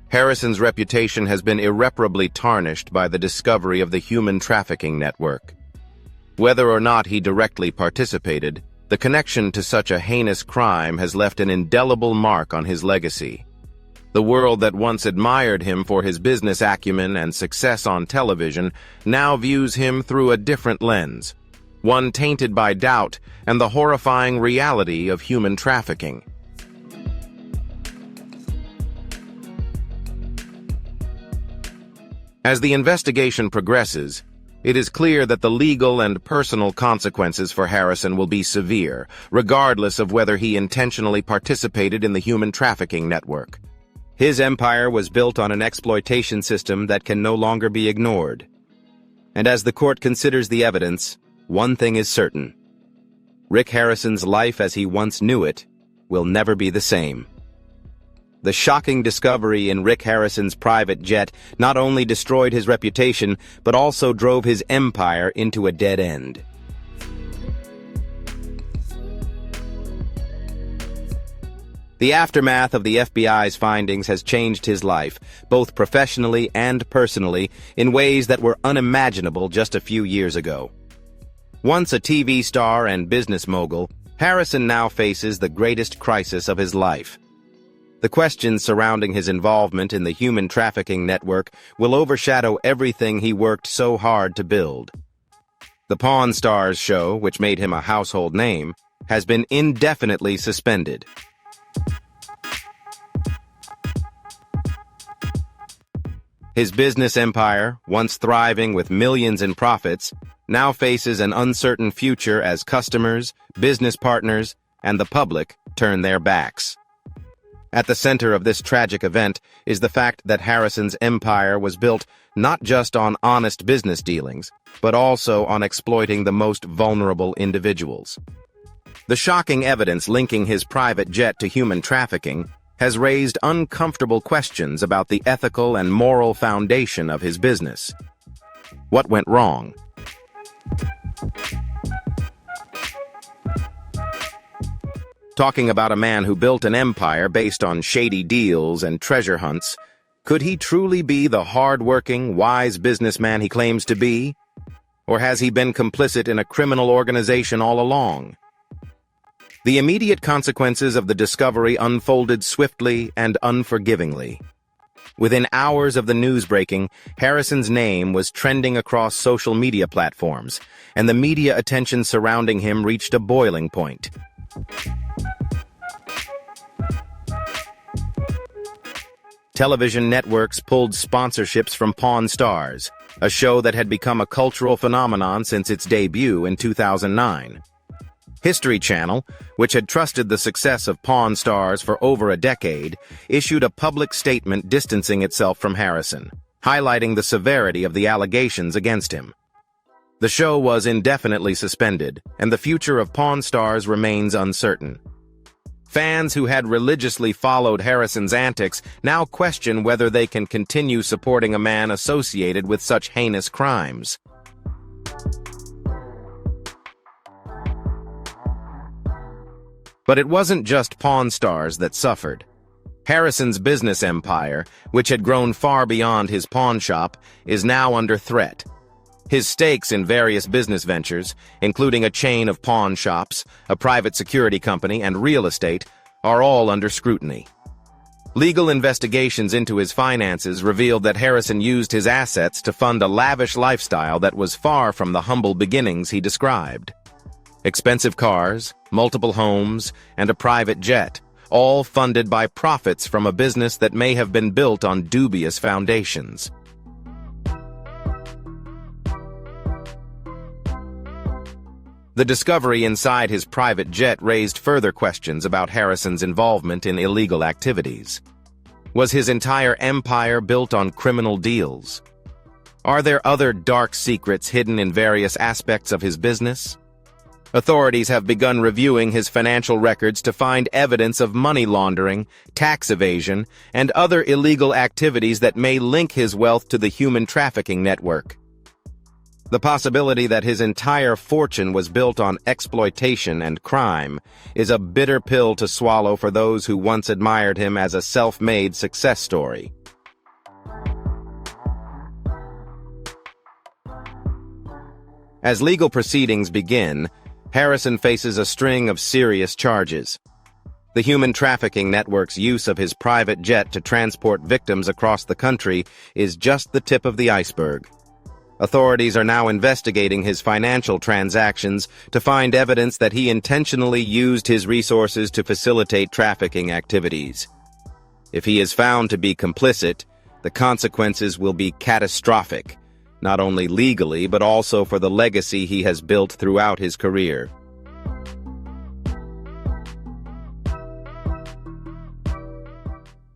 Harrison's reputation has been irreparably tarnished by the discovery of the human trafficking network. Whether or not he directly participated, the connection to such a heinous crime has left an indelible mark on his legacy. The world that once admired him for his business acumen and success on television now views him through a different lens, one tainted by doubt and the horrifying reality of human trafficking. As the investigation progresses, it is clear that the legal and personal consequences for Harrison will be severe, regardless of whether he intentionally participated in the human trafficking network. His empire was built on an exploitation system that can no longer be ignored. And as the court considers the evidence, one thing is certain. Rick Harrison's life as he once knew it will never be the same. The shocking discovery in Rick Harrison's private jet not only destroyed his reputation, but also drove his empire into a dead end. The aftermath of the FBI's findings has changed his life, both professionally and personally, in ways that were unimaginable just a few years ago. Once a TV star and business mogul, Harrison now faces the greatest crisis of his life. The questions surrounding his involvement in the human trafficking network will overshadow everything he worked so hard to build. The Pawn Stars show, which made him a household name, has been indefinitely suspended. His business empire, once thriving with millions in profits, now faces an uncertain future as customers, business partners, and the public turn their backs. At the center of this tragic event is the fact that Harrison's empire was built not just on honest business dealings, but also on exploiting the most vulnerable individuals. The shocking evidence linking his private jet to human trafficking has raised uncomfortable questions about the ethical and moral foundation of his business. What went wrong? Talking about a man who built an empire based on shady deals and treasure hunts, could he truly be the hard-working, wise businessman he claims to be? Or has he been complicit in a criminal organization all along? The immediate consequences of the discovery unfolded swiftly and unforgivingly. Within hours of the news breaking, Harrison's name was trending across social media platforms, and the media attention surrounding him reached a boiling point. Television networks pulled sponsorships from Pawn Stars, a show that had become a cultural phenomenon since its debut in 2009. History Channel, which had trusted the success of Pawn Stars for over a decade, issued a public statement distancing itself from Harrison, highlighting the severity of the allegations against him. The show was indefinitely suspended, and the future of Pawn Stars remains uncertain. Fans who had religiously followed Harrison's antics now question whether they can continue supporting a man associated with such heinous crimes. But it wasn't just Pawn Stars that suffered. Harrison's business empire, which had grown far beyond his pawn shop, is now under threat. His stakes in various business ventures, including a chain of pawn shops, a private security company, and real estate, are all under scrutiny. Legal investigations into his finances revealed that Harrison used his assets to fund a lavish lifestyle that was far from the humble beginnings he described. Expensive cars, multiple homes, and a private jet, all funded by profits from a business that may have been built on dubious foundations. The discovery inside his private jet raised further questions about Harrison's involvement in illegal activities. Was his entire empire built on criminal deals? Are there other dark secrets hidden in various aspects of his business? Authorities have begun reviewing his financial records to find evidence of money laundering, tax evasion, and other illegal activities that may link his wealth to the human trafficking network. The possibility that his entire fortune was built on exploitation and crime is a bitter pill to swallow for those who once admired him as a self-made success story. As legal proceedings begin, Harrison faces a string of serious charges. The human trafficking network's use of his private jet to transport victims across the country is just the tip of the iceberg. Authorities are now investigating his financial transactions to find evidence that he intentionally used his resources to facilitate trafficking activities. If he is found to be complicit, the consequences will be catastrophic, not only legally but also for the legacy he has built throughout his career.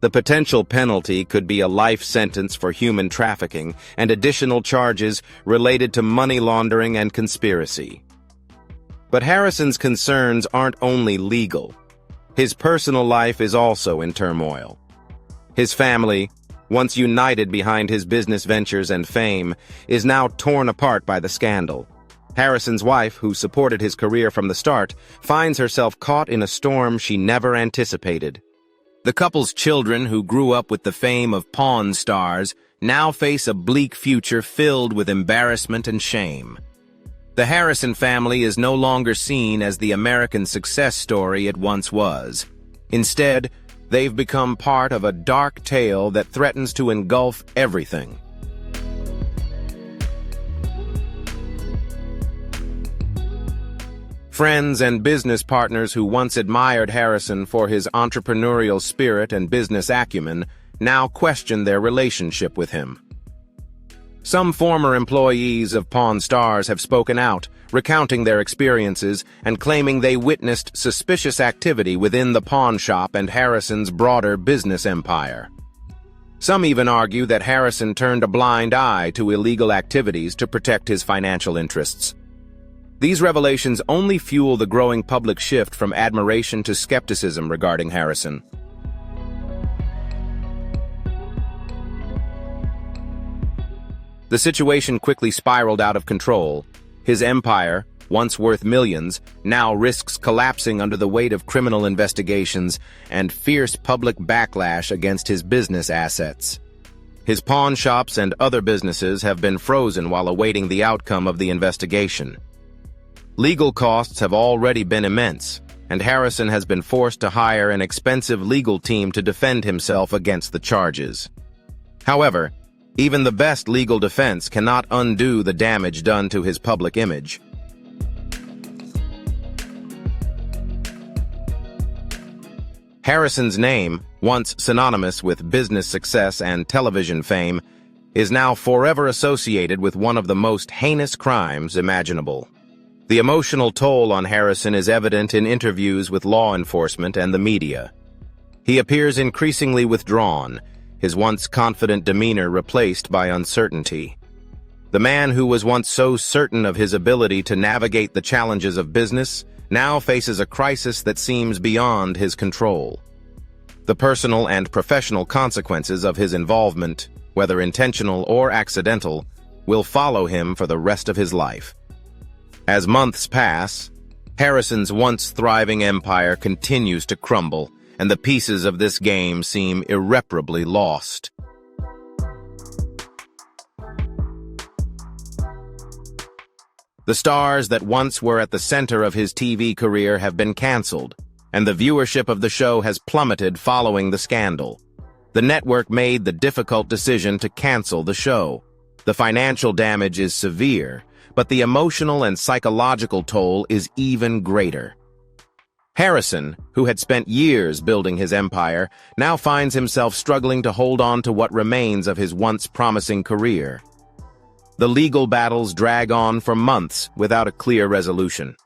The potential penalty could be a life sentence for human trafficking and additional charges related to money laundering and conspiracy. But Harrison's concerns aren't only legal. His personal life is also in turmoil. His family, once united behind his business ventures and fame, is now torn apart by the scandal. Harrison's wife, who supported his career from the start, finds herself caught in a storm she never anticipated. The couple's children, who grew up with the fame of Pawn Stars, now face a bleak future filled with embarrassment and shame. The Harrison family is no longer seen as the American success story it once was. Instead, they've become part of a dark tale that threatens to engulf everything. Friends and business partners who once admired Harrison for his entrepreneurial spirit and business acumen now question their relationship with him. Some former employees of Pawn Stars have spoken out, recounting their experiences and claiming they witnessed suspicious activity within the pawn shop and Harrison's broader business empire. Some even argue that Harrison turned a blind eye to illegal activities to protect his financial interests. These revelations only fuel the growing public shift from admiration to skepticism regarding Harrison. The situation quickly spiraled out of control. His empire, once worth millions, now risks collapsing under the weight of criminal investigations and fierce public backlash against his business assets. His pawn shops and other businesses have been frozen while awaiting the outcome of the investigation. Legal costs have already been immense, and Harrison has been forced to hire an expensive legal team to defend himself against the charges. However, even the best legal defense cannot undo the damage done to his public image. Harrison's name, once synonymous with business success and television fame, is now forever associated with one of the most heinous crimes imaginable. The emotional toll on Harrison is evident in interviews with law enforcement and the media. He appears increasingly withdrawn, his once confident demeanor replaced by uncertainty. The man who was once so certain of his ability to navigate the challenges of business now faces a crisis that seems beyond his control. The personal and professional consequences of his involvement, whether intentional or accidental, will follow him for the rest of his life. As months pass, Harrison's once thriving empire continues to crumble, and the pieces of this game seem irreparably lost. The stars that once were at the center of his TV career have been canceled, and the viewership of the show has plummeted following the scandal. The network made the difficult decision to cancel the show. The financial damage is severe, but the emotional and psychological toll is even greater. Harrison, who had spent years building his empire, now finds himself struggling to hold on to what remains of his once promising career. The legal battles drag on for months without a clear resolution.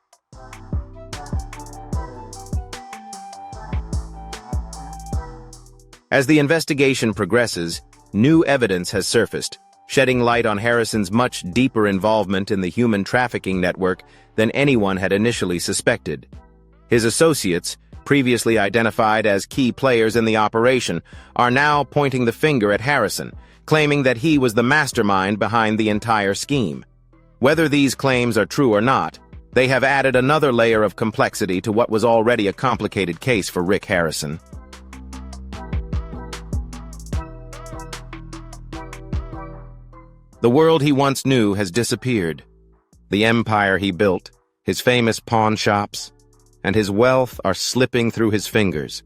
As the investigation progresses, new evidence has surfaced, shedding light on Harrison's much deeper involvement in the human trafficking network than anyone had initially suspected. His associates, previously identified as key players in the operation, are now pointing the finger at Harrison, claiming that he was the mastermind behind the entire scheme. Whether these claims are true or not, they have added another layer of complexity to what was already a complicated case for Rick Harrison. The world he once knew has disappeared. The empire he built, his famous pawn shops, and his wealth are slipping through his fingers,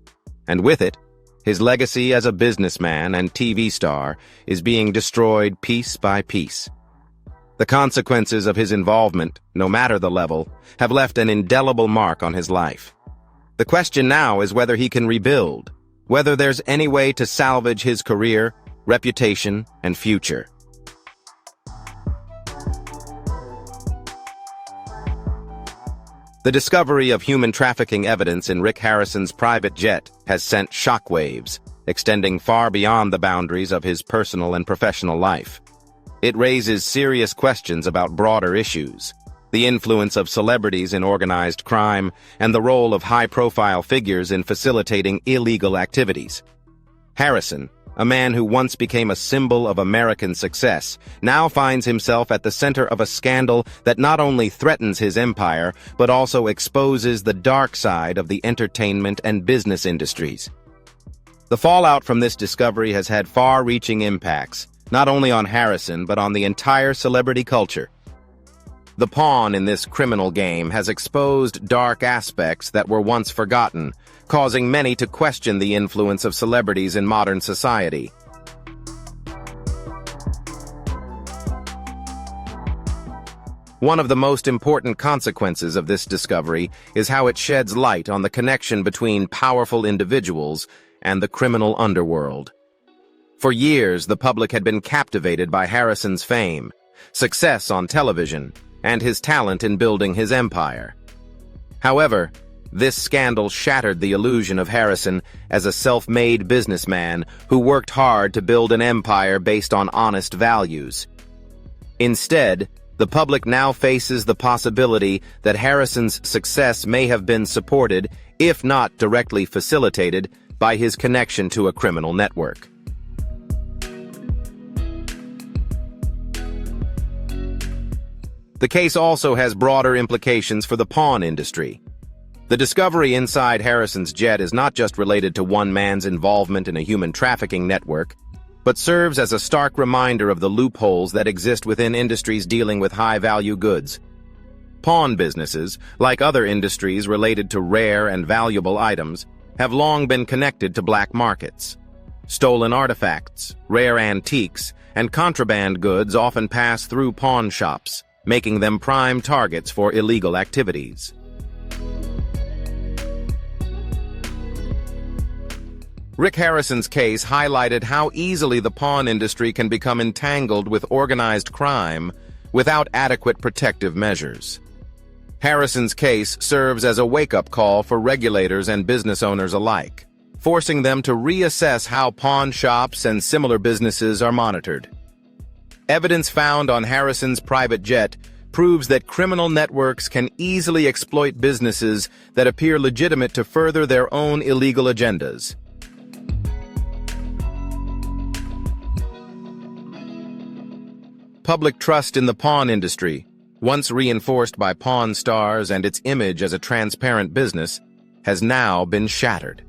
and with it, his legacy as a businessman and TV star is being destroyed piece by piece. The consequences of his involvement, no matter the level, have left an indelible mark on his life. The question now is whether he can rebuild, whether there's any way to salvage his career, reputation, and future. The discovery of human trafficking evidence in Rick Harrison's private jet has sent shockwaves, extending far beyond the boundaries of his personal and professional life. It raises serious questions about broader issues: the influence of celebrities in organized crime and the role of high-profile figures in facilitating illegal activities. Harrison, a man who once became a symbol of American success, now finds himself at the center of a scandal that not only threatens his empire, but also exposes the dark side of the entertainment and business industries. The fallout from this discovery has had far-reaching impacts, not only on Harrison, but on the entire celebrity culture. The pawn in this criminal game has exposed dark aspects that were once forgotten, causing many to question the influence of celebrities in modern society. One of the most important consequences of this discovery is how it sheds light on the connection between powerful individuals and the criminal underworld. For years, the public had been captivated by Harrison's fame, success on television, and his talent in building his empire. However, this scandal shattered the illusion of Harrison as a self-made businessman who worked hard to build an empire based on honest values. Instead, the public now faces the possibility that Harrison's success may have been supported, if not directly facilitated, by his connection to a criminal network. The case also has broader implications for the pawn industry. The discovery inside Harrison's jet is not just related to one man's involvement in a human trafficking network, but serves as a stark reminder of the loopholes that exist within industries dealing with high-value goods. Pawn businesses, like other industries related to rare and valuable items, have long been connected to black markets. Stolen artifacts, rare antiques, and contraband goods often pass through pawn shops, making them prime targets for illegal activities. Rick Harrison's case highlighted how easily the pawn industry can become entangled with organized crime without adequate protective measures. Harrison's case serves as a wake-up call for regulators and business owners alike, forcing them to reassess how pawn shops and similar businesses are monitored. Evidence found on Harrison's private jet proves that criminal networks can easily exploit businesses that appear legitimate to further their own illegal agendas. Public trust in the pawn industry, once reinforced by Pawn Stars and its image as a transparent business, has now been shattered.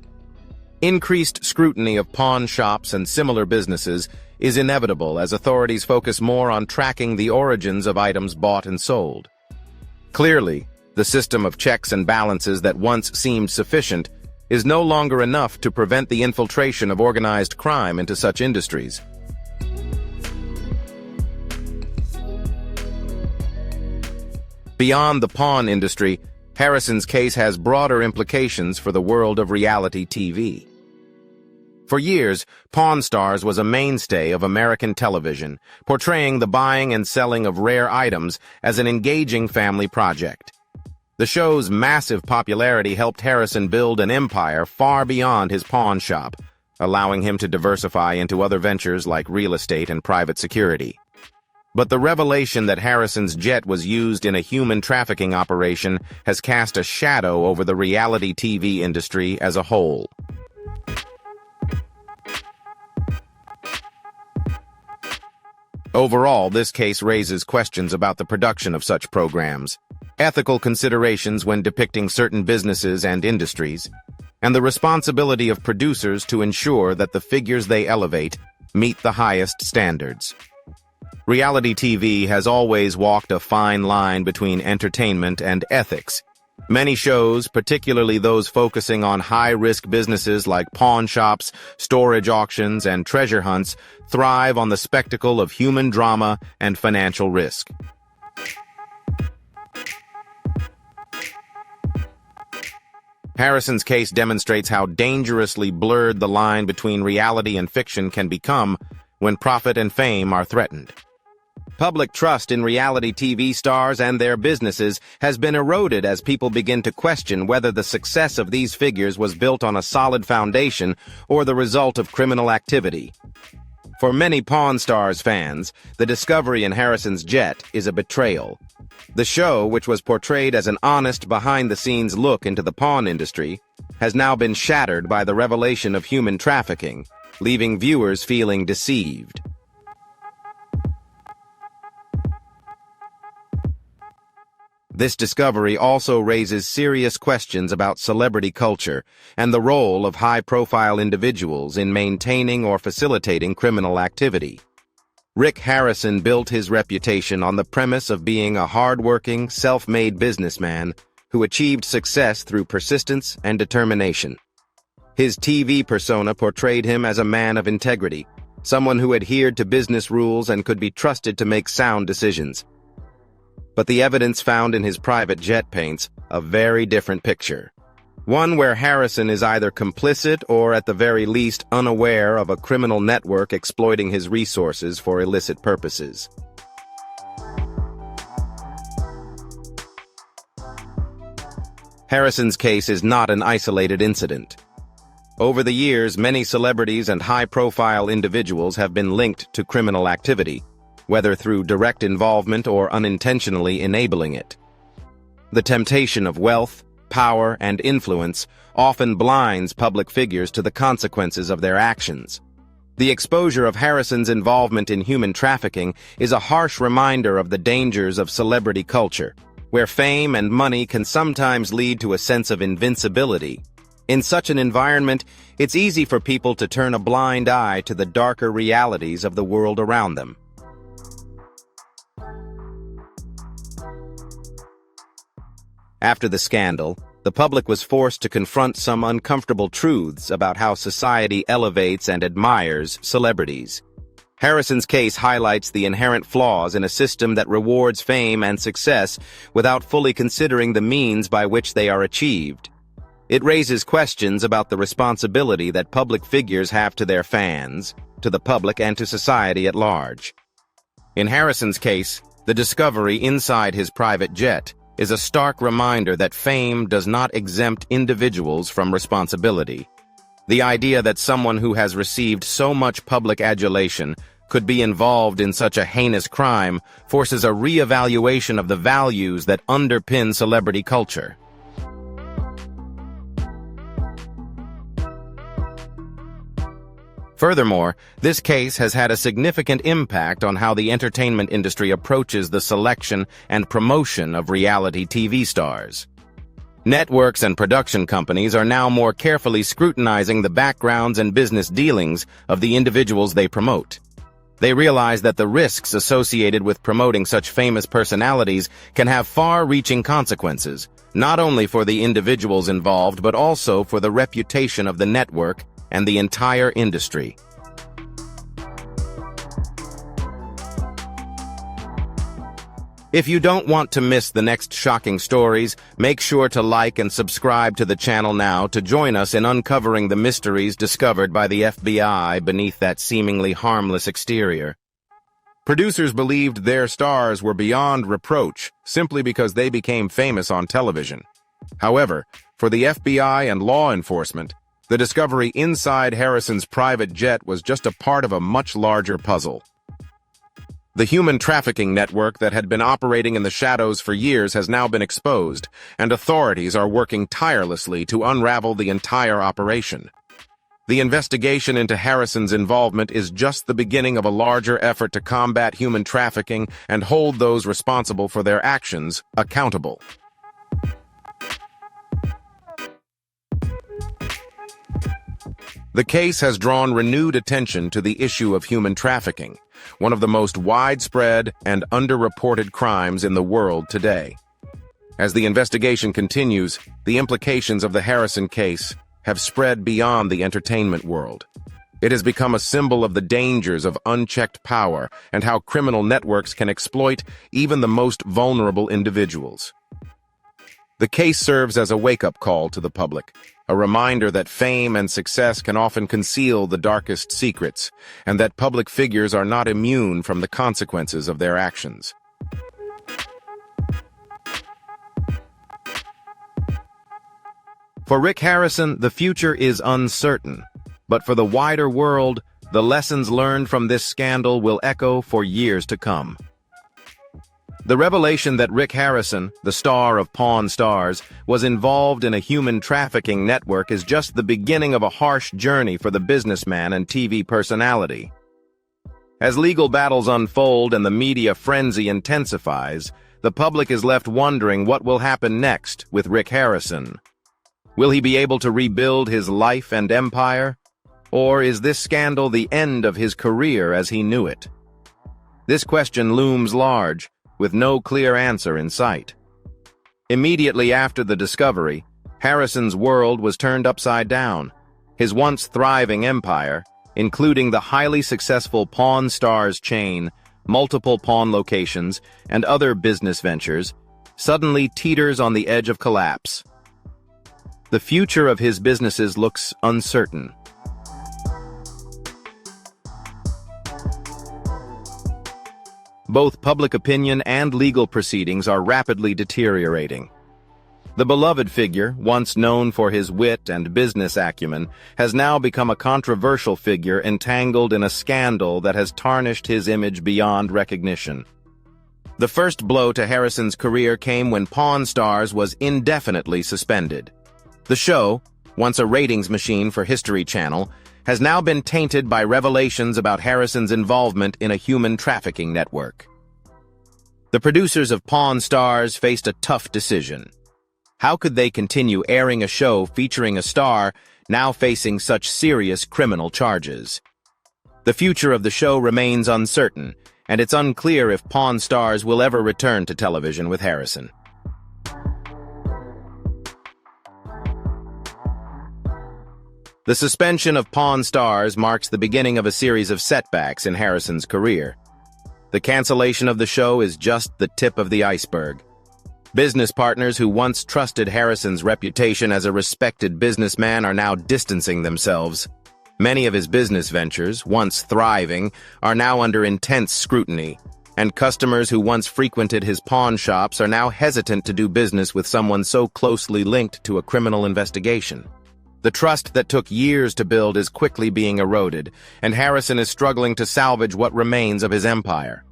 Increased scrutiny of pawn shops and similar businesses is inevitable as authorities focus more on tracking the origins of items bought and sold. Clearly, the system of checks and balances that once seemed sufficient is no longer enough to prevent the infiltration of organized crime into such industries. Beyond the pawn industry, Harrison's case has broader implications for the world of reality TV. For years, Pawn Stars was a mainstay of American television, portraying the buying and selling of rare items as an engaging family project. The show's massive popularity helped Harrison build an empire far beyond his pawn shop, allowing him to diversify into other ventures like real estate and private security. But the revelation that Harrison's jet was used in a human trafficking operation has cast a shadow over the reality TV industry as a whole. Overall, this case raises questions about the production of such programs, ethical considerations when depicting certain businesses and industries, and the responsibility of producers to ensure that the figures they elevate meet the highest standards. Reality TV has always walked a fine line between entertainment and ethics. Many shows, particularly those focusing on high-risk businesses like pawn shops, storage auctions, and treasure hunts, thrive on the spectacle of human drama and financial risk. Harrison's case demonstrates how dangerously blurred the line between reality and fiction can become when profit and fame are threatened. Public trust in reality TV stars and their businesses has been eroded as people begin to question whether the success of these figures was built on a solid foundation or the result of criminal activity. For many Pawn Stars fans, the discovery in Harrison's jet is a betrayal. The show, which was portrayed as an honest, behind-the-scenes look into the pawn industry, has now been shattered by the revelation of human trafficking, leaving viewers feeling deceived. This discovery also raises serious questions about celebrity culture and the role of high-profile individuals in maintaining or facilitating criminal activity. Rick Harrison built his reputation on the premise of being a hard-working, self-made businessman who achieved success through persistence and determination. His TV persona portrayed him as a man of integrity, someone who adhered to business rules and could be trusted to make sound decisions. But the evidence found in his private jet paints a very different picture. One where Harrison is either complicit or at the very least unaware of a criminal network exploiting his resources for illicit purposes. Harrison's case is not an isolated incident. Over the years, many celebrities and high-profile individuals have been linked to criminal activity, whether through direct involvement or unintentionally enabling it. The temptation of wealth, power, and influence often blinds public figures to the consequences of their actions. The exposure of Harrison's involvement in human trafficking is a harsh reminder of the dangers of celebrity culture, where fame and money can sometimes lead to a sense of invincibility. In such an environment, it's easy for people to turn a blind eye to the darker realities of the world around them. After the scandal, the public was forced to confront some uncomfortable truths about how society elevates and admires celebrities. Harrison's case highlights the inherent flaws in a system that rewards fame and success without fully considering the means by which they are achieved. It raises questions about the responsibility that public figures have to their fans, to the public, and to society at large. In Harrison's case, the discovery inside his private jet is a stark reminder that fame does not exempt individuals from responsibility. The idea that someone who has received so much public adulation could be involved in such a heinous crime forces a re-evaluation of the values that underpin celebrity culture. Furthermore, this case has had a significant impact on how the entertainment industry approaches the selection and promotion of reality TV stars. Networks and production companies are now more carefully scrutinizing the backgrounds and business dealings of the individuals they promote. They realize that the risks associated with promoting such famous personalities can have far-reaching consequences, not only for the individuals involved but also for the reputation of the network and the entire industry. If you don't want to miss the next shocking stories, make sure to like and subscribe to the channel now to join us in uncovering the mysteries discovered by the FBI beneath that seemingly harmless exterior. Producers believed their stars were beyond reproach simply because they became famous on television. However, for the FBI and law enforcement, the discovery inside Harrison's private jet was just a part of a much larger puzzle. The human trafficking network that had been operating in the shadows for years has now been exposed, and authorities are working tirelessly to unravel the entire operation. The investigation into Harrison's involvement is just the beginning of a larger effort to combat human trafficking and hold those responsible for their actions accountable. The case has drawn renewed attention to the issue of human trafficking, one of the most widespread and underreported crimes in the world today. As the investigation continues, the implications of the Harrison case have spread beyond the entertainment world. It has become a symbol of the dangers of unchecked power and how criminal networks can exploit even the most vulnerable individuals. The case serves as a wake-up call to the public, a reminder that fame and success can often conceal the darkest secrets, and that public figures are not immune from the consequences of their actions. For Rick Harrison, the future is uncertain, but for the wider world, the lessons learned from this scandal will echo for years to come. The revelation that Rick Harrison, the star of Pawn Stars, was involved in a human trafficking network is just the beginning of a harsh journey for the businessman and TV personality. As legal battles unfold and the media frenzy intensifies, the public is left wondering what will happen next with Rick Harrison. Will he be able to rebuild his life and empire? Or is this scandal the end of his career as he knew it? This question looms large, with no clear answer in sight. Immediately after the discovery, Harrison's world was turned upside down. His once thriving empire, including the highly successful Pawn Stars chain, multiple pawn locations, and other business ventures, suddenly teeters on the edge of collapse. The future of his businesses looks uncertain. Both public opinion and legal proceedings are rapidly deteriorating. The beloved figure, once known for his wit and business acumen, has now become a controversial figure entangled in a scandal that has tarnished his image beyond recognition. The first blow to Harrison's career came when Pawn Stars was indefinitely suspended. The show, once a ratings machine for History Channel, has now been tainted by revelations about Harrison's involvement in a human trafficking network. The producers of Pawn Stars faced a tough decision. How could they continue airing a show featuring a star now facing such serious criminal charges? The future of the show remains uncertain, and it's unclear if Pawn Stars will ever return to television with Harrison. The suspension of Pawn Stars marks the beginning of a series of setbacks in Harrison's career. The cancellation of the show is just the tip of the iceberg. Business partners who once trusted Harrison's reputation as a respected businessman are now distancing themselves. Many of his business ventures, once thriving, are now under intense scrutiny, and customers who once frequented his pawn shops are now hesitant to do business with someone so closely linked to a criminal investigation. The trust that took years to build is quickly being eroded, and Harrison is struggling to salvage what remains of his empire.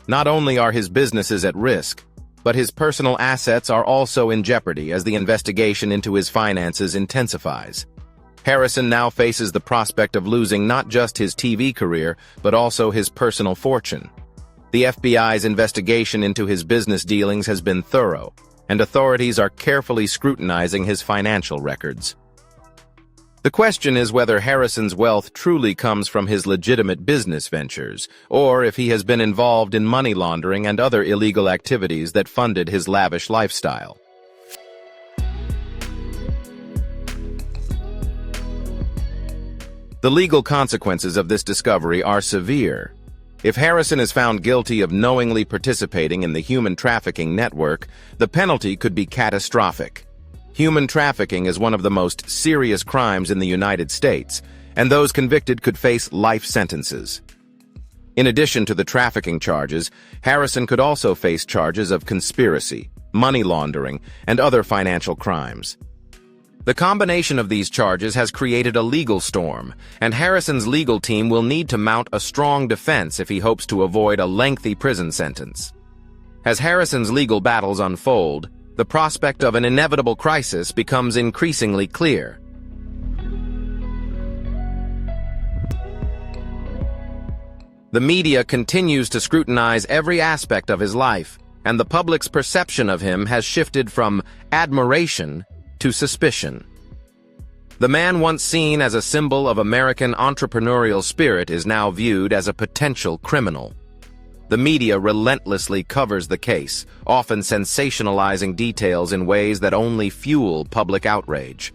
Not only are his businesses at risk, but his personal assets are also in jeopardy as the investigation into his finances intensifies. Harrison now faces the prospect of losing not just his TV career, but also his personal fortune. The FBI's investigation into his business dealings has been thorough, and authorities are carefully scrutinizing his financial records. The question is whether Harrison's wealth truly comes from his legitimate business ventures, or if he has been involved in money laundering and other illegal activities that funded his lavish lifestyle. The legal consequences of this discovery are severe. If Harrison is found guilty of knowingly participating in the human trafficking network, the penalty could be catastrophic. Human trafficking is one of the most serious crimes in the United States, and those convicted could face life sentences. In addition to the trafficking charges, Harrison could also face charges of conspiracy, money laundering, and other financial crimes. The combination of these charges has created a legal storm, and Harrison's legal team will need to mount a strong defense if he hopes to avoid a lengthy prison sentence. As Harrison's legal battles unfold, the prospect of an inevitable crisis becomes increasingly clear. The media continues to scrutinize every aspect of his life, and the public's perception of him has shifted from admiration to suspicion. The man once seen as a symbol of American entrepreneurial spirit is now viewed as a potential criminal. The media relentlessly covers the case, often sensationalizing details in ways that only fuel public outrage.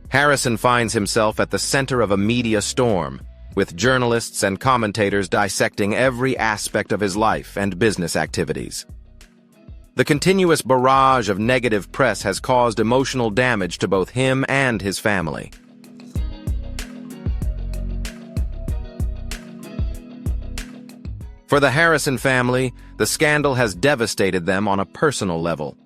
Harrison finds himself at the center of a media storm, with journalists and commentators dissecting every aspect of his life and business activities. The continuous barrage of negative press has caused emotional damage to both him and his family. For the Harrison family, the scandal has devastated them on a personal level.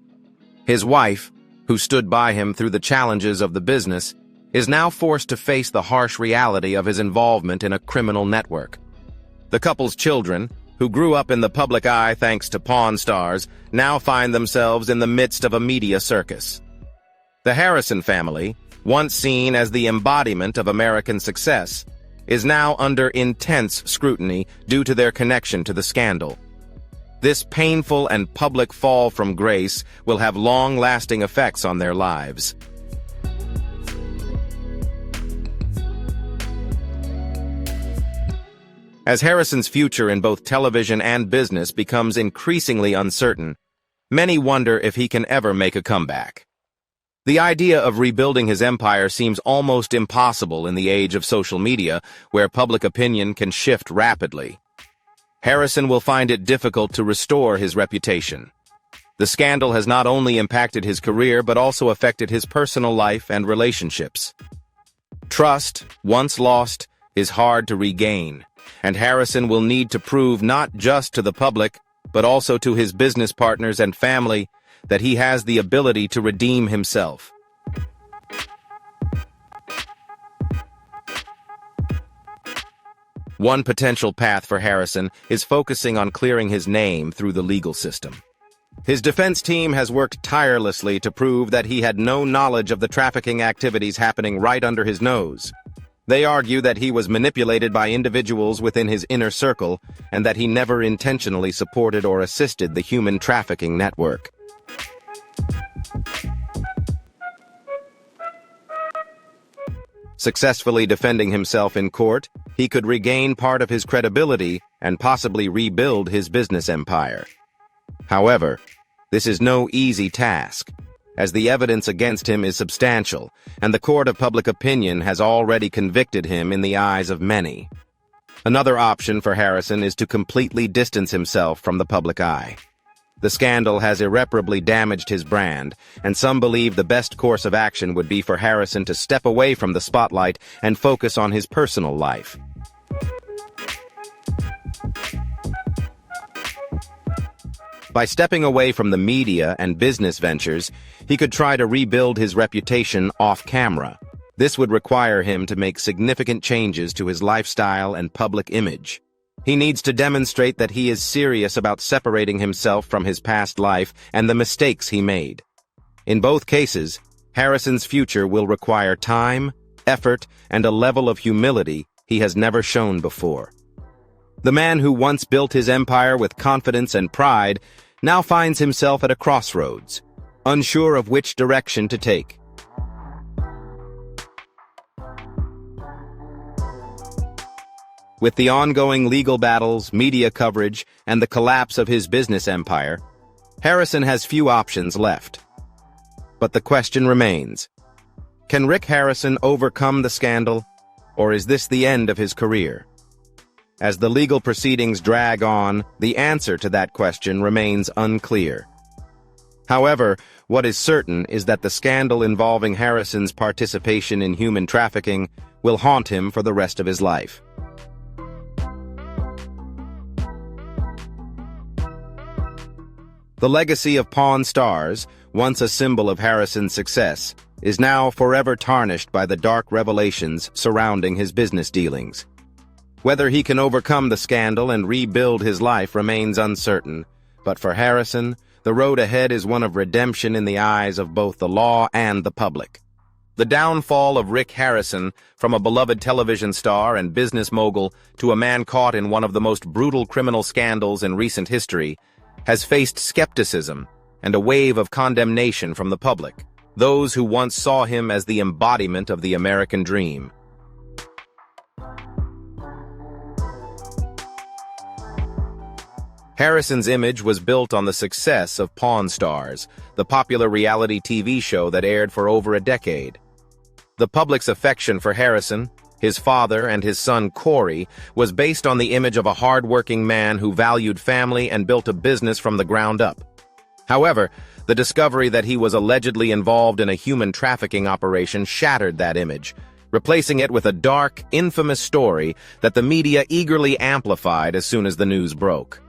His wife, who stood by him through the challenges of the business, is now forced to face the harsh reality of his involvement in a criminal network. The couple's children, who grew up in the public eye thanks to Pawn Stars, now find themselves in the midst of a media circus. The Harrison family, once seen as the embodiment of American success, is now under intense scrutiny due to their connection to the scandal. This painful and public fall from grace will have long-lasting effects on their lives. As Harrison's future in both television and business becomes increasingly uncertain, many wonder if he can ever make a comeback. The idea of rebuilding his empire seems almost impossible in the age of social media, where public opinion can shift rapidly. Harrison will find it difficult to restore his reputation. The scandal has not only impacted his career but also affected his personal life and relationships. Trust, once lost, is hard to regain, and Harrison will need to prove not just to the public, but also to his business partners and family that he has the ability to redeem himself. One potential path for Harrison is focusing on clearing his name through the legal system. His defense team has worked tirelessly to prove that he had no knowledge of the trafficking activities happening right under his nose. They argue that he was manipulated by individuals within his inner circle and that he never intentionally supported or assisted the human trafficking network. Successfully defending himself in court, he could regain part of his credibility and possibly rebuild his business empire. However, this is no easy task, as the evidence against him is substantial, and the court of public opinion has already convicted him in the eyes of many. Another option for Harrison is to completely distance himself from the public eye. The scandal has irreparably damaged his brand, and some believe the best course of action would be for Harrison to step away from the spotlight and focus on his personal life. By stepping away from the media and business ventures, he could try to rebuild his reputation off-camera. This would require him to make significant changes to his lifestyle and public image. He needs to demonstrate that he is serious about separating himself from his past life and the mistakes he made. In both cases, Harrison's future will require time, effort, and a level of humility he has never shown before. The man who once built his empire with confidence and pride now finds himself at a crossroads, unsure of which direction to take. With the ongoing legal battles, media coverage, and the collapse of his business empire, Harrison has few options left. But the question remains, can Rick Harrison overcome the scandal, or is this the end of his career? As the legal proceedings drag on, the answer to that question remains unclear. However, what is certain is that the scandal involving Harrison's participation in human trafficking will haunt him for the rest of his life. The legacy of Pawn Stars, once a symbol of Harrison's success, is now forever tarnished by the dark revelations surrounding his business dealings. Whether he can overcome the scandal and rebuild his life remains uncertain, but for Harrison, the road ahead is one of redemption in the eyes of both the law and the public. The downfall of Rick Harrison, from a beloved television star and business mogul to a man caught in one of the most brutal criminal scandals in recent history, has faced skepticism and a wave of condemnation from the public, those who once saw him as the embodiment of the American dream. Harrison's image was built on the success of Pawn Stars, the popular reality TV show that aired for over a decade. The public's affection for Harrison, his father, and his son Corey was based on the image of a hard-working man who valued family and built a business from the ground up. However, the discovery that he was allegedly involved in a human trafficking operation shattered that image, replacing it with a dark, infamous story that the media eagerly amplified as soon as the news broke.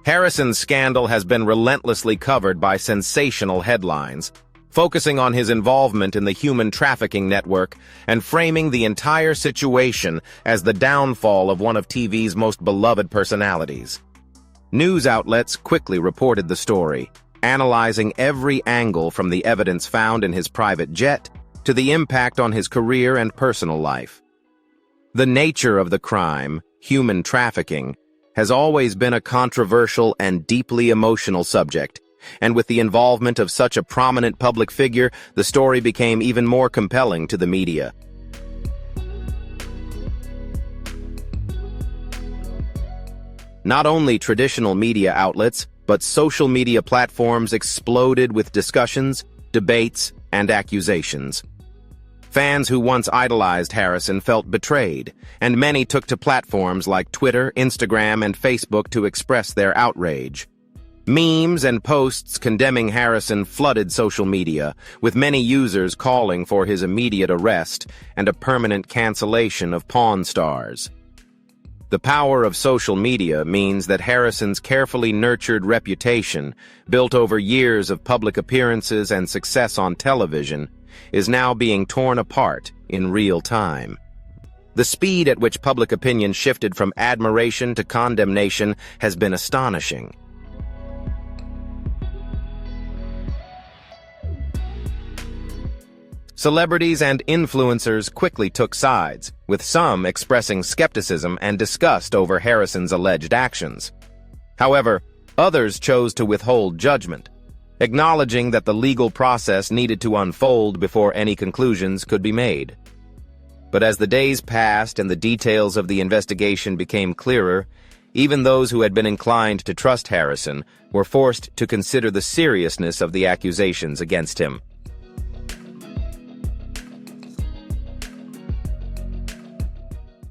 Harrison's scandal has been relentlessly covered by sensational headlines, focusing on his involvement in the human trafficking network and framing the entire situation as the downfall of one of TV's most beloved personalities. News outlets quickly reported the story, analyzing every angle from the evidence found in his private jet to the impact on his career and personal life. The nature of the crime, human trafficking, has always been a controversial and deeply emotional subject, and with the involvement of such a prominent public figure, the story became even more compelling to the media. Not only traditional media outlets, but social media platforms exploded with discussions, debates, and accusations. Fans who once idolized Harrison felt betrayed, and many took to platforms like Twitter, Instagram, and Facebook to express their outrage. Memes and posts condemning Harrison flooded social media, with many users calling for his immediate arrest and a permanent cancellation of Pawn Stars. The power of social media means that Harrison's carefully nurtured reputation, built over years of public appearances and success on television, is now being torn apart in real time. The speed at which public opinion shifted from admiration to condemnation has been astonishing. Celebrities and influencers quickly took sides, with some expressing skepticism and disgust over Harrison's alleged actions. However, others chose to withhold judgment, acknowledging that the legal process needed to unfold before any conclusions could be made. But as the days passed and the details of the investigation became clearer, even those who had been inclined to trust Harrison were forced to consider the seriousness of the accusations against him.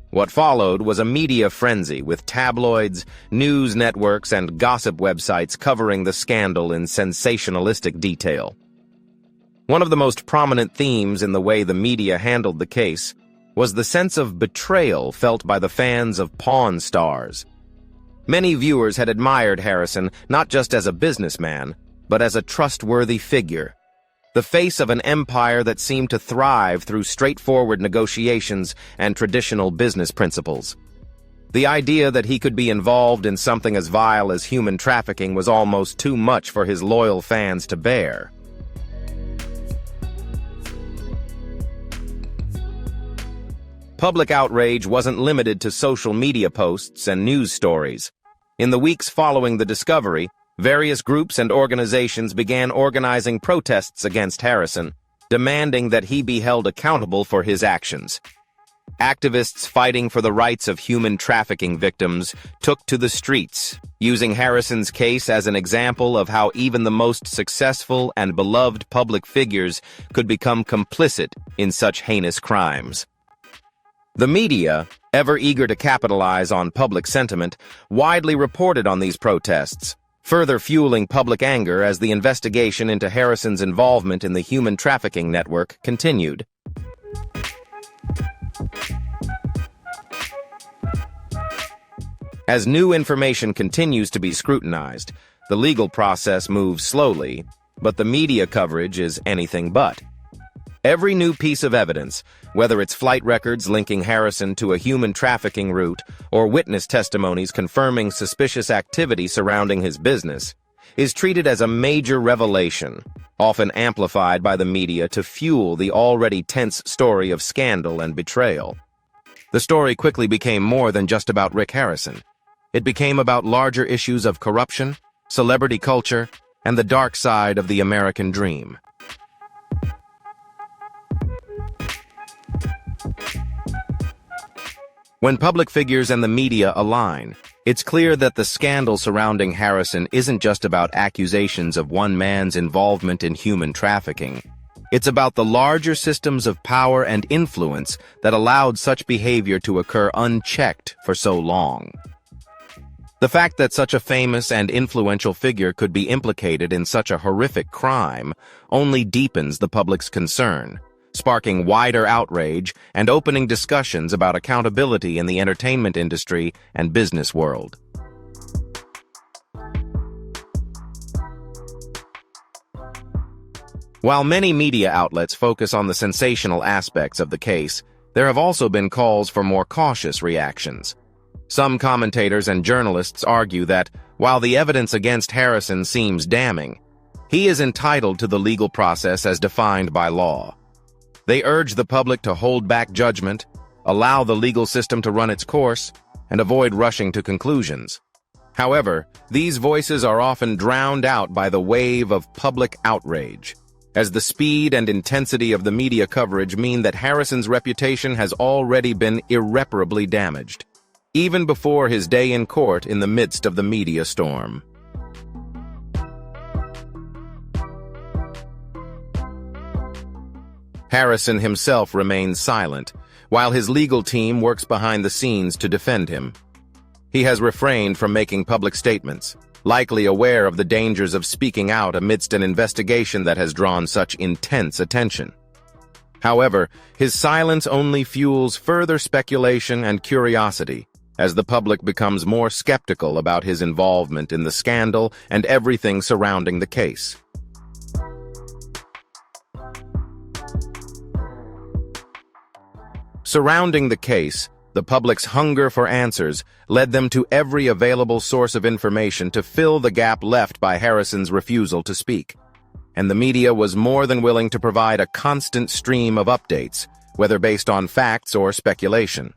What followed was a media frenzy, with tabloids, news networks, and gossip websites covering the scandal in sensationalistic detail. One of the most prominent themes in the way the media handled the case was the sense of betrayal felt by the fans of Pawn Stars. Many viewers had admired Harrison not just as a businessman, but as a trustworthy figure, the face of an empire that seemed to thrive through straightforward negotiations and traditional business principles. The idea that he could be involved in something as vile as human trafficking was almost too much for his loyal fans to bear. Public outrage wasn't limited to social media posts and news stories. In the weeks following the discovery, various groups and organizations began organizing protests against Harrison, demanding that he be held accountable for his actions. Activists fighting for the rights of human trafficking victims took to the streets, using Harrison's case as an example of how even the most successful and beloved public figures could become complicit in such heinous crimes. The media, ever eager to capitalize on public sentiment, widely reported on these protests, further fueling public anger as the investigation into Harrison's involvement in the human trafficking network continued. As new information continues to be scrutinized, the legal process moves slowly, but the media coverage is anything but. Every new piece of evidence, whether it's flight records linking Harrison to a human trafficking route or witness testimonies confirming suspicious activity surrounding his business, is treated as a major revelation, often amplified by the media to fuel the already tense story of scandal and betrayal. The story quickly became more than just about Rick Harrison. It became about larger issues of corruption, celebrity culture, and the dark side of the American dream. When public figures and the media align, it's clear that the scandal surrounding Harrison isn't just about accusations of one man's involvement in human trafficking. It's about the larger systems of power and influence that allowed such behavior to occur unchecked for so long. The fact that such a famous and influential figure could be implicated in such a horrific crime only deepens the public's concern, sparking wider outrage and opening discussions about accountability in the entertainment industry and business world. While many media outlets focus on the sensational aspects of the case, there have also been calls for more cautious reactions. Some commentators and journalists argue that, while the evidence against Harrison seems damning, he is entitled to the legal process as defined by law. They urge the public to hold back judgment, allow the legal system to run its course, and avoid rushing to conclusions. However, these voices are often drowned out by the wave of public outrage, as the speed and intensity of the media coverage mean that Harrison's reputation has already been irreparably damaged, even before his day in court in the midst of the media storm. Harrison himself remains silent, while his legal team works behind the scenes to defend him. He has refrained from making public statements, likely aware of the dangers of speaking out amidst an investigation that has drawn such intense attention. However, his silence only fuels further speculation and curiosity as the public becomes more skeptical about his involvement in the scandal and everything surrounding the case. Surrounding the case, the public's hunger for answers led them to every available source of information to fill the gap left by Harrison's refusal to speak. And the media was more than willing to provide a constant stream of updates, whether based on facts or speculation.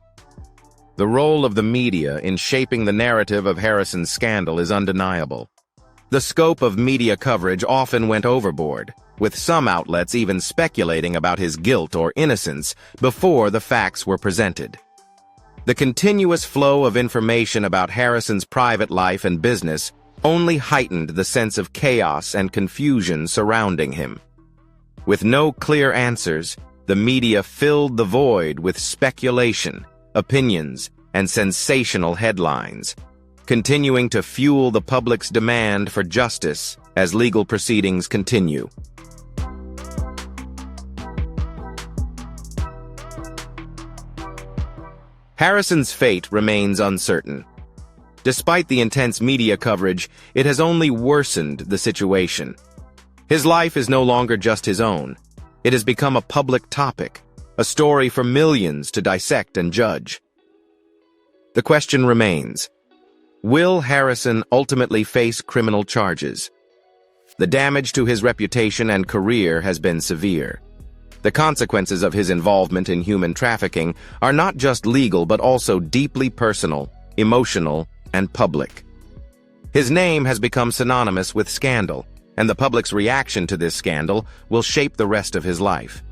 The role of the media in shaping the narrative of Harrison's scandal is undeniable. The scope of media coverage often went overboard, with some outlets even speculating about his guilt or innocence before the facts were presented. The continuous flow of information about Harrison's private life and business only heightened the sense of chaos and confusion surrounding him. With no clear answers, the media filled the void with speculation, opinions, and sensational headlines, continuing to fuel the public's demand for justice as legal proceedings continue. Harrison's fate remains uncertain. Despite the intense media coverage, it has only worsened the situation. His life is no longer just his own. It has become a public topic, a story for millions to dissect and judge. The question remains, will Harrison ultimately face criminal charges? The damage to his reputation and career has been severe. The consequences of his involvement in human trafficking are not just legal but also deeply personal, emotional, and public. His name has become synonymous with scandal, and the public's reaction to this scandal will shape the rest of his life.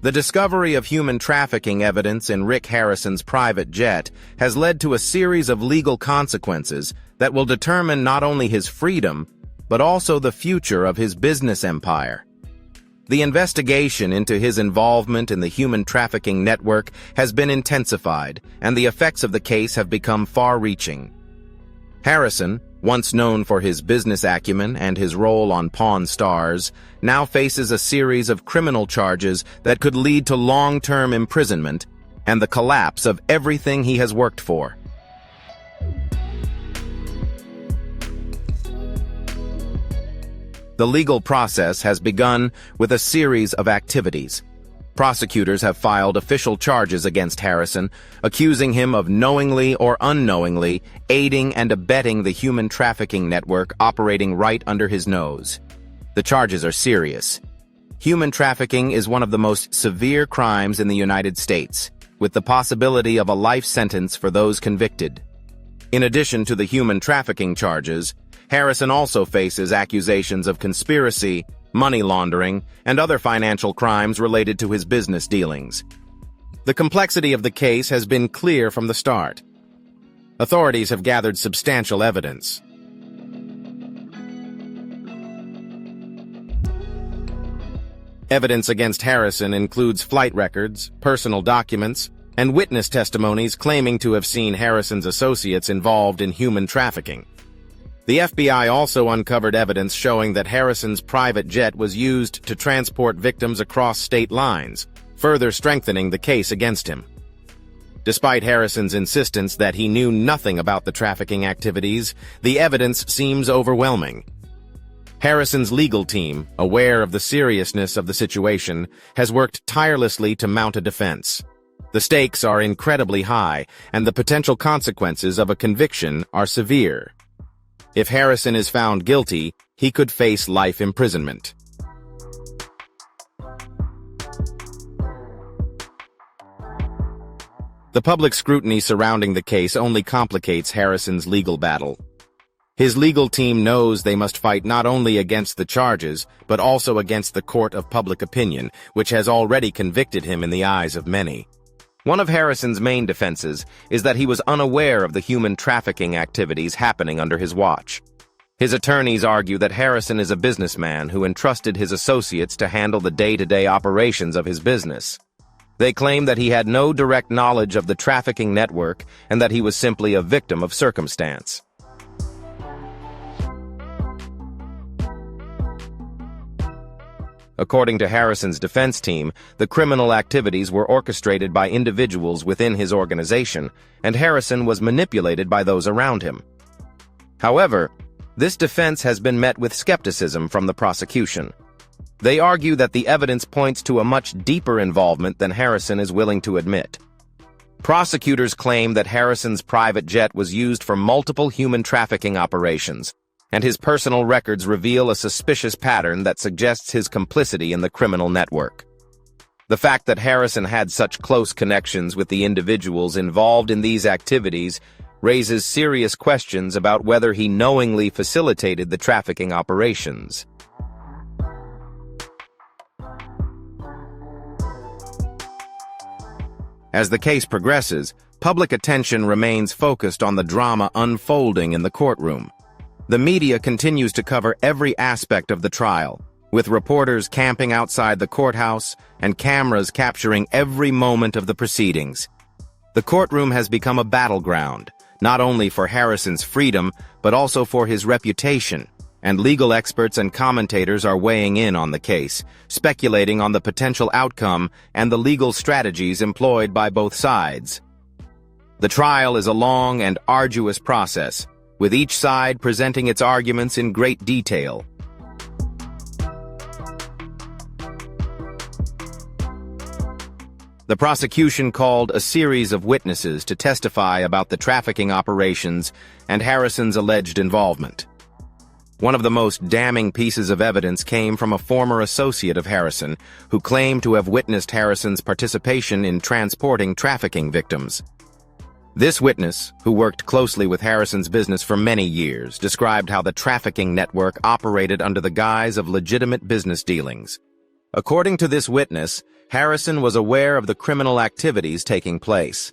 The discovery of human trafficking evidence in Rick Harrison's private jet has led to a series of legal consequences that will determine not only his freedom, but also the future of his business empire. The investigation into his involvement in the human trafficking network has been intensified, and the effects of the case have become far-reaching. Harrison, once known for his business acumen and his role on Pawn Stars, now faces a series of criminal charges that could lead to long-term imprisonment and the collapse of everything he has worked for. The legal process has begun with a series of activities. Prosecutors have filed official charges against Harrison, accusing him of knowingly or unknowingly aiding and abetting the human trafficking network operating right under his nose. The charges are serious. Human trafficking is one of the most severe crimes in the United States, with the possibility of a life sentence for those convicted. In addition to the human trafficking charges, Harrison also faces accusations of conspiracy, money laundering, and other financial crimes related to his business dealings. The complexity of the case has been clear from the start. Authorities have gathered substantial evidence. Evidence against Harrison includes flight records, personal documents, and witness testimonies claiming to have seen Harrison's associates involved in human trafficking. The FBI also uncovered evidence showing that Harrison's private jet was used to transport victims across state lines, further strengthening the case against him. Despite Harrison's insistence that he knew nothing about the trafficking activities, the evidence seems overwhelming. Harrison's legal team, aware of the seriousness of the situation, has worked tirelessly to mount a defense. The stakes are incredibly high, and the potential consequences of a conviction are severe. If Harrison is found guilty, he could face life imprisonment. The public scrutiny surrounding the case only complicates Harrison's legal battle. His legal team knows they must fight not only against the charges, but also against the court of public opinion, which has already convicted him in the eyes of many. One of Harrison's main defenses is that he was unaware of the human trafficking activities happening under his watch. His attorneys argue that Harrison is a businessman who entrusted his associates to handle the day-to-day operations of his business. They claim that he had no direct knowledge of the trafficking network and that he was simply a victim of circumstance. According to Harrison's defense team, the criminal activities were orchestrated by individuals within his organization, and Harrison was manipulated by those around him. However, this defense has been met with skepticism from the prosecution. They argue that the evidence points to a much deeper involvement than Harrison is willing to admit. Prosecutors claim that Harrison's private jet was used for multiple human trafficking operations, and his personal records reveal a suspicious pattern that suggests his complicity in the criminal network. The fact that Harrison had such close connections with the individuals involved in these activities raises serious questions about whether he knowingly facilitated the trafficking operations. As the case progresses, public attention remains focused on the drama unfolding in the courtroom. The media continues to cover every aspect of the trial, with reporters camping outside the courthouse and cameras capturing every moment of the proceedings. The courtroom has become a battleground, not only for Harrison's freedom, but also for his reputation, and legal experts and commentators are weighing in on the case, speculating on the potential outcome and the legal strategies employed by both sides. The trial is a long and arduous process, with each side presenting its arguments in great detail. The prosecution called a series of witnesses to testify about the trafficking operations and Harrison's alleged involvement. One of the most damning pieces of evidence came from a former associate of Harrison, who claimed to have witnessed Harrison's participation in transporting trafficking victims. This witness, who worked closely with Harrison's business for many years, described how the trafficking network operated under the guise of legitimate business dealings. According to this witness, Harrison was aware of the criminal activities taking place.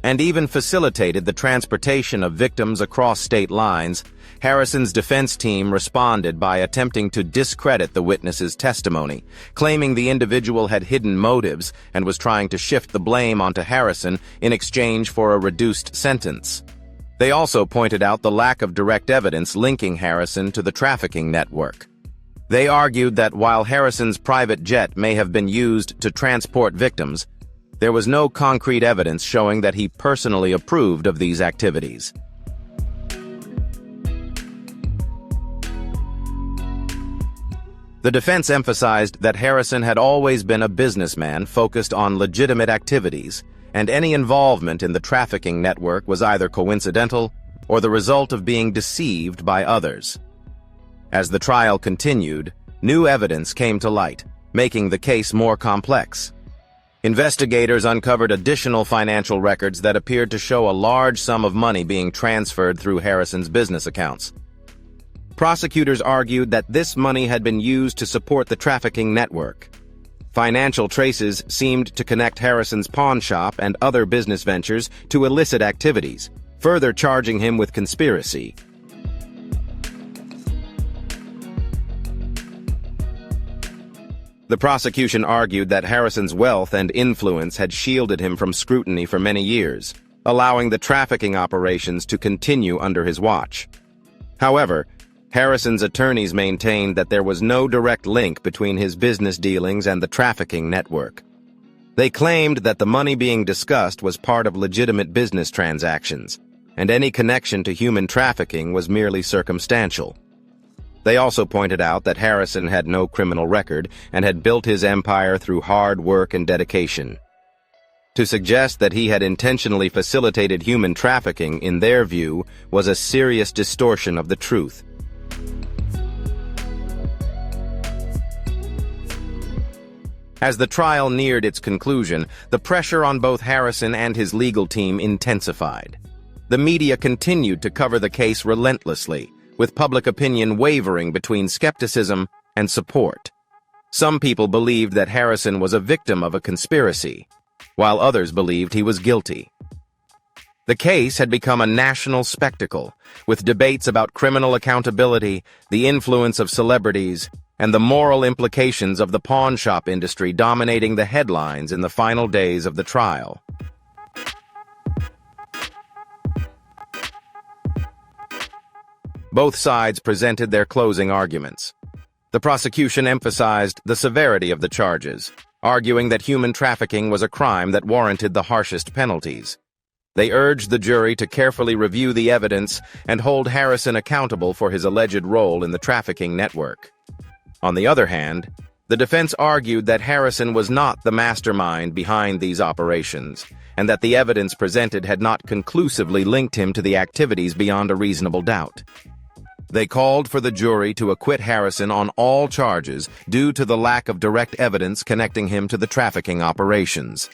And even facilitated the transportation of victims across state lines. Harrison's defense team responded by attempting to discredit the witness's testimony, claiming the individual had hidden motives and was trying to shift the blame onto Harrison in exchange for a reduced sentence. They also pointed out the lack of direct evidence linking Harrison to the trafficking network. They argued that while Harrison's private jet may have been used to transport victims, there was no concrete evidence showing that he personally approved of these activities. The defense emphasized that Harrison had always been a businessman focused on legitimate activities, and any involvement in the trafficking network was either coincidental or the result of being deceived by others. As the trial continued, new evidence came to light, making the case more complex. Investigators uncovered additional financial records that appeared to show a large sum of money being transferred through Harrison's business accounts. Prosecutors argued that this money had been used to support the trafficking network. Financial traces seemed to connect Harrison's pawn shop and other business ventures to illicit activities, further charging him with conspiracy. The prosecution argued that Harrison's wealth and influence had shielded him from scrutiny for many years, allowing the trafficking operations to continue under his watch. However, Harrison's attorneys maintained that there was no direct link between his business dealings and the trafficking network. They claimed that the money being discussed was part of legitimate business transactions, and any connection to human trafficking was merely circumstantial. They also pointed out that Harrison had no criminal record and had built his empire through hard work and dedication. To suggest that he had intentionally facilitated human trafficking, in their view, was a serious distortion of the truth. As the trial neared its conclusion, the pressure on both Harrison and his legal team intensified. The media continued to cover the case relentlessly, with public opinion wavering between skepticism and support. Some people believed that Harrison was a victim of a conspiracy, while others believed he was guilty. The case had become a national spectacle, with debates about criminal accountability, the influence of celebrities, and the moral implications of the pawnshop industry dominating the headlines in the final days of the trial. Both sides presented their closing arguments. The prosecution emphasized the severity of the charges, arguing that human trafficking was a crime that warranted the harshest penalties. They urged the jury to carefully review the evidence and hold Harrison accountable for his alleged role in the trafficking network. On the other hand, the defense argued that Harrison was not the mastermind behind these operations, and that the evidence presented had not conclusively linked him to the activities beyond a reasonable doubt. They called for the jury to acquit Harrison on all charges due to the lack of direct evidence connecting him to the trafficking operations.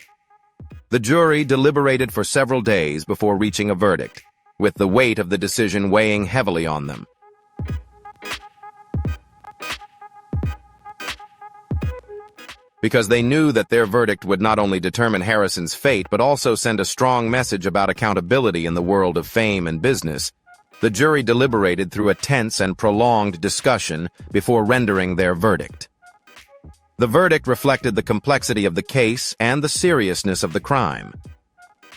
The jury deliberated for several days before reaching a verdict, with the weight of the decision weighing heavily on them. Because they knew that their verdict would not only determine Harrison's fate but also send a strong message about accountability in the world of fame and business, the jury deliberated through a tense and prolonged discussion before rendering their verdict. The verdict reflected the complexity of the case and the seriousness of the crime.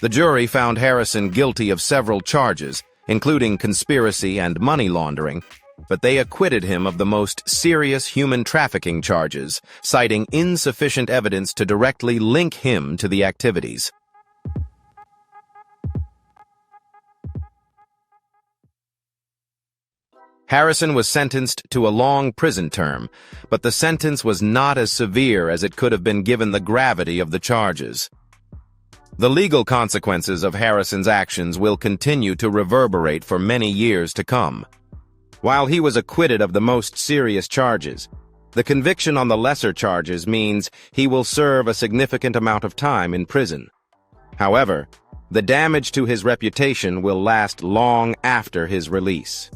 The jury found Harrison guilty of several charges, including conspiracy and money laundering, but they acquitted him of the most serious human trafficking charges, citing insufficient evidence to directly link him to the activities. Harrison was sentenced to a long prison term, but the sentence was not as severe as it could have been given the gravity of the charges. The legal consequences of Harrison's actions will continue to reverberate for many years to come. While he was acquitted of the most serious charges, the conviction on the lesser charges means he will serve a significant amount of time in prison. However, the damage to his reputation will last long after his release.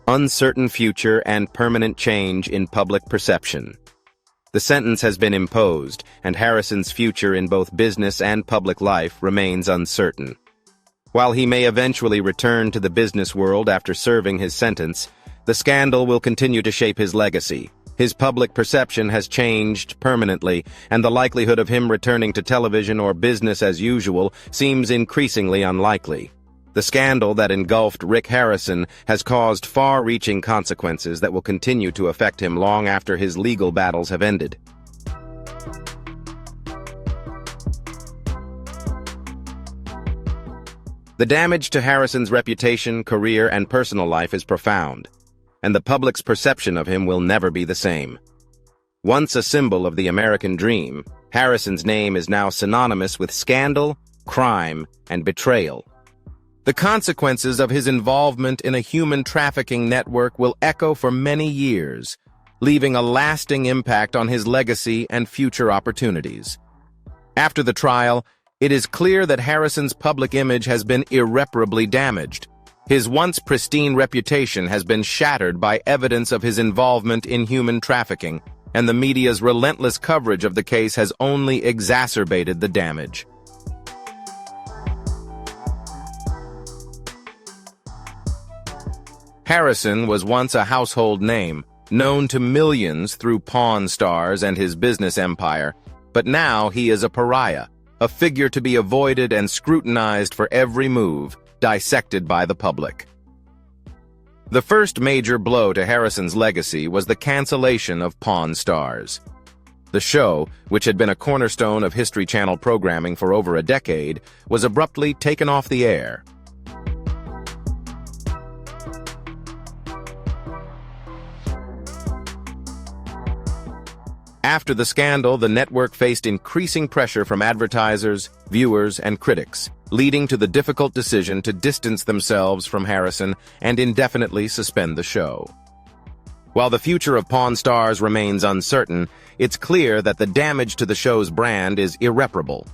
Uncertain future and permanent change in public perception. The sentence has been imposed, and Harrison's future in both business and public life remains uncertain. While he may eventually return to the business world after serving his sentence, the scandal will continue to shape his legacy. His public perception has changed permanently, and the likelihood of him returning to television or business as usual seems increasingly unlikely. The scandal that engulfed Rick Harrison has caused far-reaching consequences that will continue to affect him long after his legal battles have ended. The damage to Harrison's reputation, career, and personal life is profound, and the public's perception of him will never be the same. Once a symbol of the American dream, Harrison's name is now synonymous with scandal, crime, and betrayal. The consequences of his involvement in a human trafficking network will echo for many years, leaving a lasting impact on his legacy and future opportunities. After the trial, it is clear that Harrison's public image has been irreparably damaged. His once pristine reputation has been shattered by evidence of his involvement in human trafficking, and the media's relentless coverage of the case has only exacerbated the damage. Harrison was once a household name, known to millions through Pawn Stars and his business empire, but now he is a pariah, a figure to be avoided and scrutinized for every move, dissected by the public. The first major blow to Harrison's legacy was the cancellation of Pawn Stars. The show, which had been a cornerstone of History Channel programming for over a decade, was abruptly taken off the air. After the scandal, the network faced increasing pressure from advertisers, viewers, and critics, leading to the difficult decision to distance themselves from Harrison and indefinitely suspend the show. While the future of Pawn Stars remains uncertain, it's clear that the damage to the show's brand is irreparable.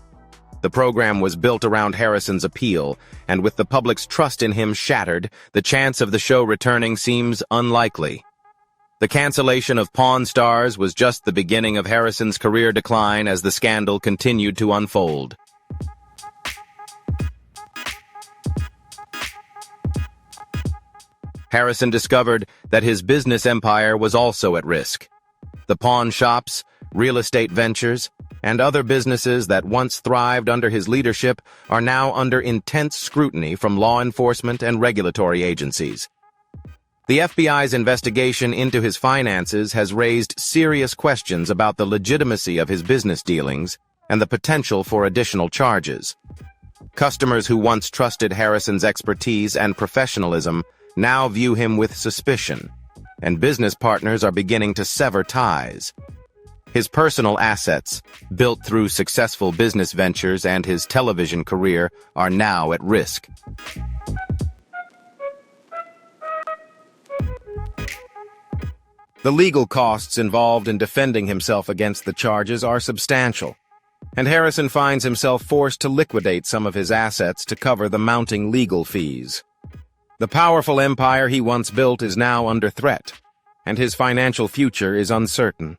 The program was built around Harrison's appeal, and with the public's trust in him shattered, the chance of the show returning seems unlikely. The cancellation of Pawn Stars was just the beginning of Harrison's career decline as the scandal continued to unfold. Harrison discovered that his business empire was also at risk. The pawn shops, real estate ventures, and other businesses that once thrived under his leadership are now under intense scrutiny from law enforcement and regulatory agencies. The FBI's investigation into his finances has raised serious questions about the legitimacy of his business dealings and the potential for additional charges. Customers who once trusted Harrison's expertise and professionalism now view him with suspicion, and business partners are beginning to sever ties. His personal assets, built through successful business ventures and his television career, are now at risk. The legal costs involved in defending himself against the charges are substantial, and Harrison finds himself forced to liquidate some of his assets to cover the mounting legal fees. The powerful empire he once built is now under threat, and his financial future is uncertain.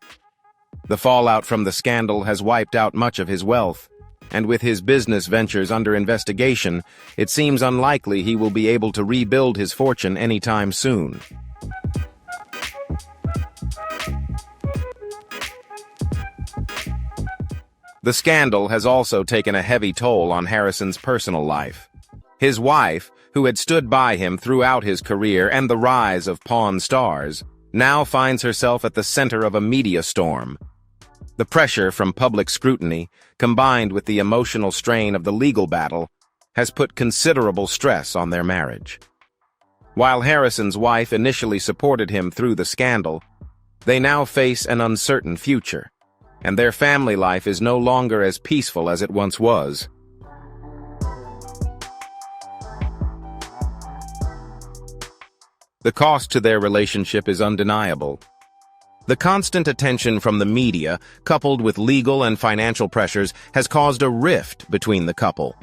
The fallout from the scandal has wiped out much of his wealth, and with his business ventures under investigation, it seems unlikely he will be able to rebuild his fortune anytime soon. The scandal has also taken a heavy toll on Harrison's personal life. His wife, who had stood by him throughout his career and the rise of Pawn Stars, now finds herself at the center of a media storm. The pressure from public scrutiny, combined with the emotional strain of the legal battle, has put considerable stress on their marriage. While Harrison's wife initially supported him through the scandal, they now face an uncertain future, and their family life is no longer as peaceful as it once was. The cost to their relationship is undeniable. The constant attention from the media, coupled with legal and financial pressures, has caused a rift between the couple.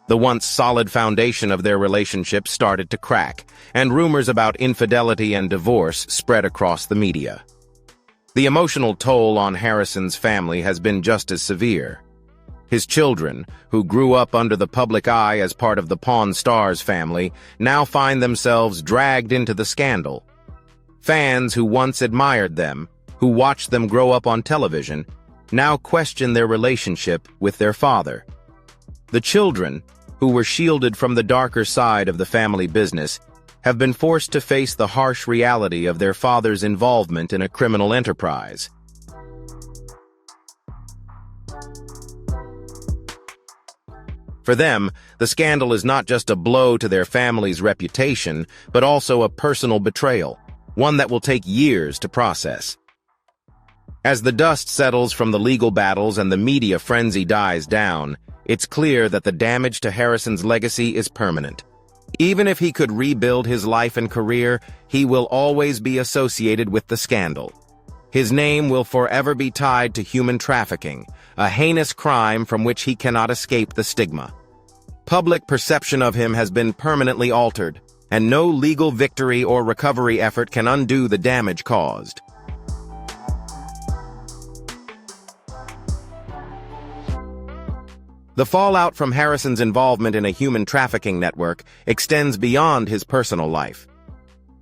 The once solid foundation of their relationship started to crack, and rumors about infidelity and divorce spread across the media. The emotional toll on Harrison's family has been just as severe. His children, who grew up under the public eye as part of the Pawn Stars family, now find themselves dragged into the scandal. Fans who once admired them, who watched them grow up on television, now question their relationship with their father. The children, who were shielded from the darker side of the family business, have been forced to face the harsh reality of their father's involvement in a criminal enterprise. For them, the scandal is not just a blow to their family's reputation, but also a personal betrayal, one that will take years to process. As the dust settles from the legal battles and the media frenzy dies down, it's clear that the damage to Harrison's legacy is permanent. Even if he could rebuild his life and career, he will always be associated with the scandal. His name will forever be tied to human trafficking, a heinous crime from which he cannot escape the stigma. Public perception of him has been permanently altered, and no legal victory or recovery effort can undo the damage caused. The fallout from Harrison's involvement in a human trafficking network extends beyond his personal life.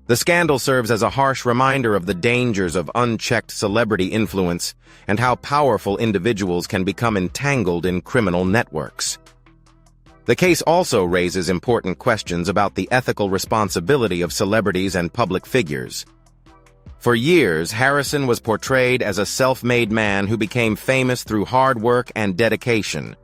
The scandal serves as a harsh reminder of the dangers of unchecked celebrity influence and how powerful individuals can become entangled in criminal networks. The case also raises important questions about the ethical responsibility of celebrities and public figures. For years, Harrison was portrayed as a self-made man who became famous through hard work and dedication.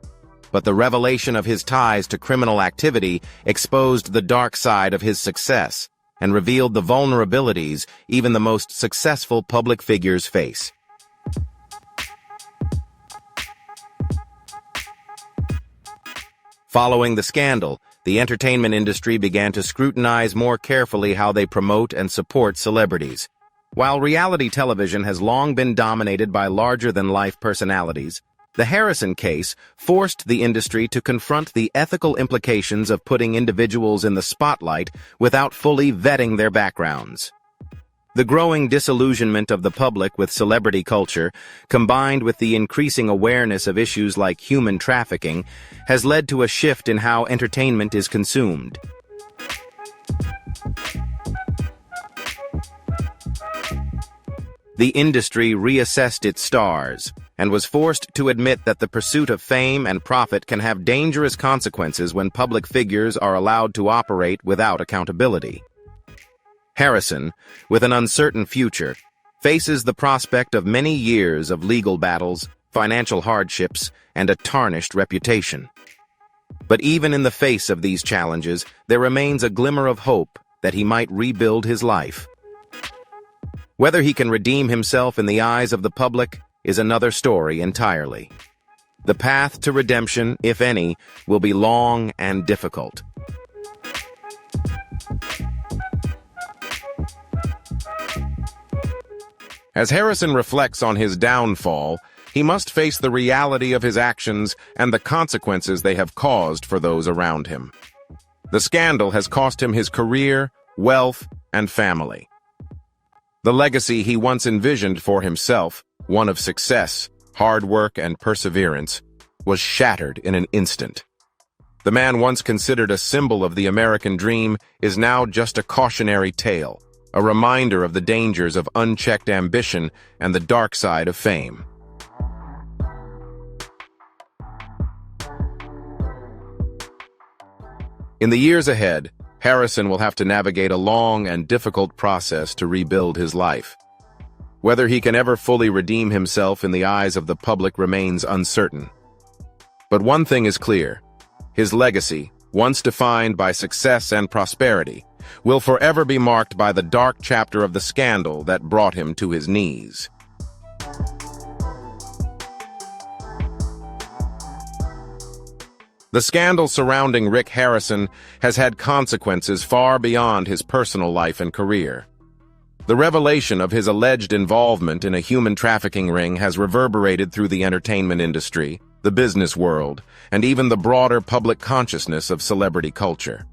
But the revelation of his ties to criminal activity exposed the dark side of his success and revealed the vulnerabilities even the most successful public figures face. Following the scandal, the entertainment industry began to scrutinize more carefully how they promote and support celebrities. While reality television has long been dominated by larger-than-life personalities, the Harrison case forced the industry to confront the ethical implications of putting individuals in the spotlight without fully vetting their backgrounds. The growing disillusionment of the public with celebrity culture, combined with the increasing awareness of issues like human trafficking, has led to a shift in how entertainment is consumed. The industry reassessed its stars and was forced to admit that the pursuit of fame and profit can have dangerous consequences when public figures are allowed to operate without accountability. Harrison, with an uncertain future, faces the prospect of many years of legal battles, financial hardships, and a tarnished reputation. But even in the face of these challenges, there remains a glimmer of hope that he might rebuild his life. Whether he can redeem himself in the eyes of the public is another story entirely. The path to redemption, if any, will be long and difficult. As Harrison reflects on his downfall, he must face the reality of his actions and the consequences they have caused for those around him. The scandal has cost him his career, wealth, and family. The legacy he once envisioned for himself, one of success, hard work, and perseverance, was shattered in an instant. The man once considered a symbol of the American dream is now just a cautionary tale, a reminder of the dangers of unchecked ambition and the dark side of fame. In the years ahead, Harrison will have to navigate a long and difficult process to rebuild his life. Whether he can ever fully redeem himself in the eyes of the public remains uncertain. But one thing is clear: his legacy, once defined by success and prosperity, will forever be marked by the dark chapter of the scandal that brought him to his knees. The scandal surrounding Rick Harrison has had consequences far beyond his personal life and career. The revelation of his alleged involvement in a human trafficking ring has reverberated through the entertainment industry, the business world, and even the broader public consciousness of celebrity culture.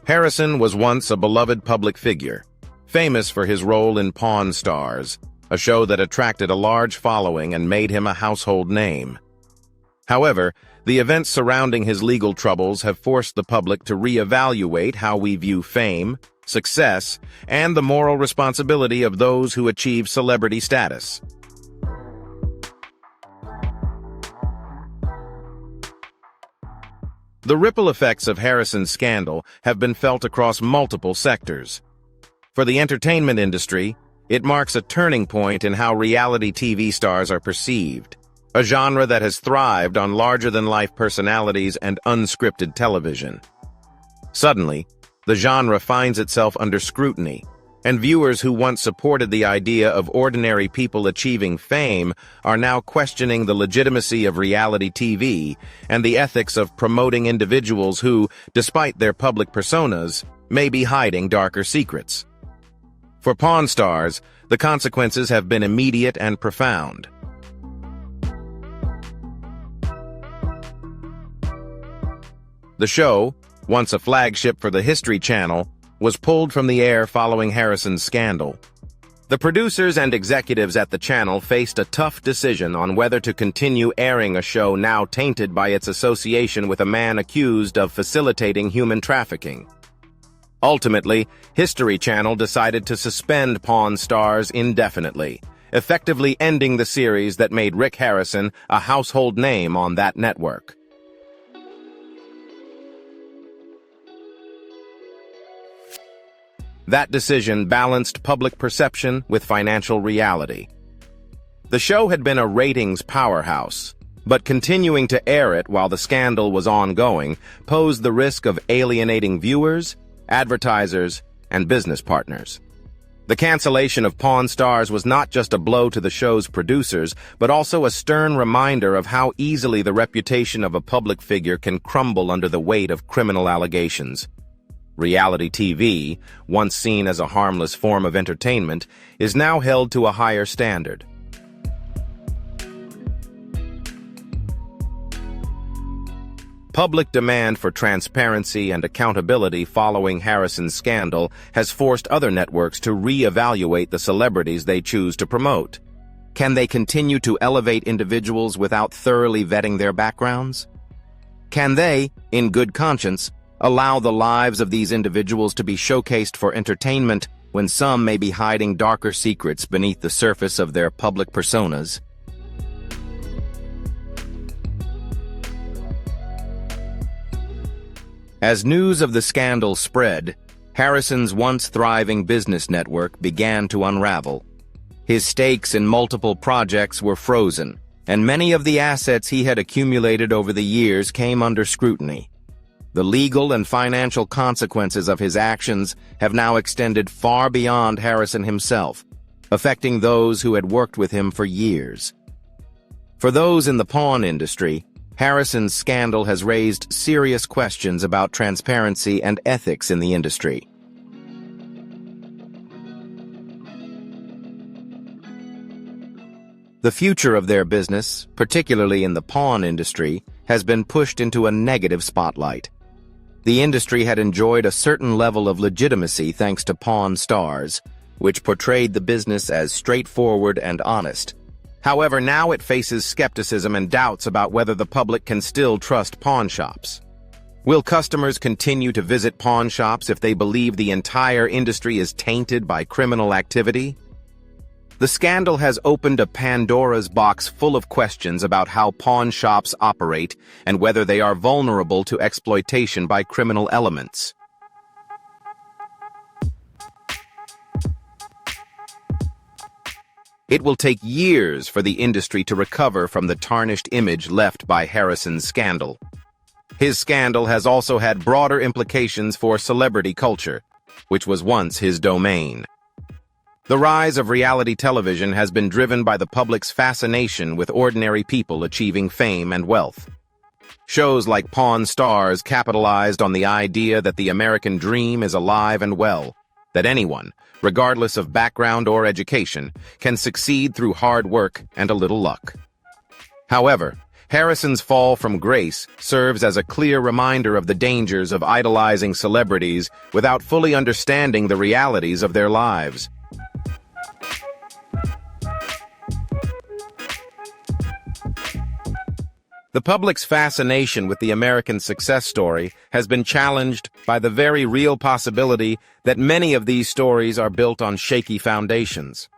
Harrison was once a beloved public figure, famous for his role in Pawn Stars, a show that attracted a large following and made him a household name. However, the events surrounding his legal troubles have forced the public to reevaluate how we view fame, success, and the moral responsibility of those who achieve celebrity status. The ripple effects of Harrison's scandal have been felt across multiple sectors. For the entertainment industry, it marks a turning point in how reality TV stars are perceived, a genre that has thrived on larger-than-life personalities and unscripted television. Suddenly, the genre finds itself under scrutiny, and viewers who once supported the idea of ordinary people achieving fame are now questioning the legitimacy of reality TV and the ethics of promoting individuals who, despite their public personas, may be hiding darker secrets. For Pawn Stars, the consequences have been immediate and profound. The show, once a flagship for the History Channel, was pulled from the air following Harrison's scandal. The producers and executives at the channel faced a tough decision on whether to continue airing a show now tainted by its association with a man accused of facilitating human trafficking. Ultimately, History Channel decided to suspend Pawn Stars indefinitely, effectively ending the series that made Rick Harrison a household name on that network. That decision balanced public perception with financial reality. The show had been a ratings powerhouse, but continuing to air it while the scandal was ongoing posed the risk of alienating viewers, advertisers, and business partners. The cancellation of Pawn Stars was not just a blow to the show's producers, but also a stern reminder of how easily the reputation of a public figure can crumble under the weight of criminal allegations. Reality TV, once seen as a harmless form of entertainment, is now held to a higher standard. Public demand for transparency and accountability following Harrison's scandal has forced other networks to re-evaluate the celebrities they choose to promote. Can they continue to elevate individuals without thoroughly vetting their backgrounds? Can they, in good conscience, allow the lives of these individuals to be showcased for entertainment when some may be hiding darker secrets beneath the surface of their public personas? As news of the scandal spread, Harrison's once thriving business network began to unravel. His stakes in multiple projects were frozen, and many of the assets he had accumulated over the years came under scrutiny. The legal and financial consequences of his actions have now extended far beyond Harrison himself, affecting those who had worked with him for years. For those in the pawn industry, Harrison's scandal has raised serious questions about transparency and ethics in the industry. The future of their business, particularly in the pawn industry, has been pushed into a negative spotlight. The industry had enjoyed a certain level of legitimacy thanks to Pawn Stars, which portrayed the business as straightforward and honest. However, now it faces skepticism and doubts about whether the public can still trust pawn shops. Will customers continue to visit pawn shops if they believe the entire industry is tainted by criminal activity? The scandal has opened a Pandora's box full of questions about how pawn shops operate and whether they are vulnerable to exploitation by criminal elements. It will take years for the industry to recover from the tarnished image left by Harrison's scandal. His scandal has also had broader implications for celebrity culture, which was once his domain. The rise of reality television has been driven by the public's fascination with ordinary people achieving fame and wealth. Shows like Pawn Stars capitalized on the idea that the American dream is alive and well, that anyone, regardless of background or education, can succeed through hard work and a little luck. However, Harrison's fall from grace serves as a clear reminder of the dangers of idolizing celebrities without fully understanding the realities of their lives. The public's fascination with the American success story has been challenged by the very real possibility that many of these stories are built on shaky foundations.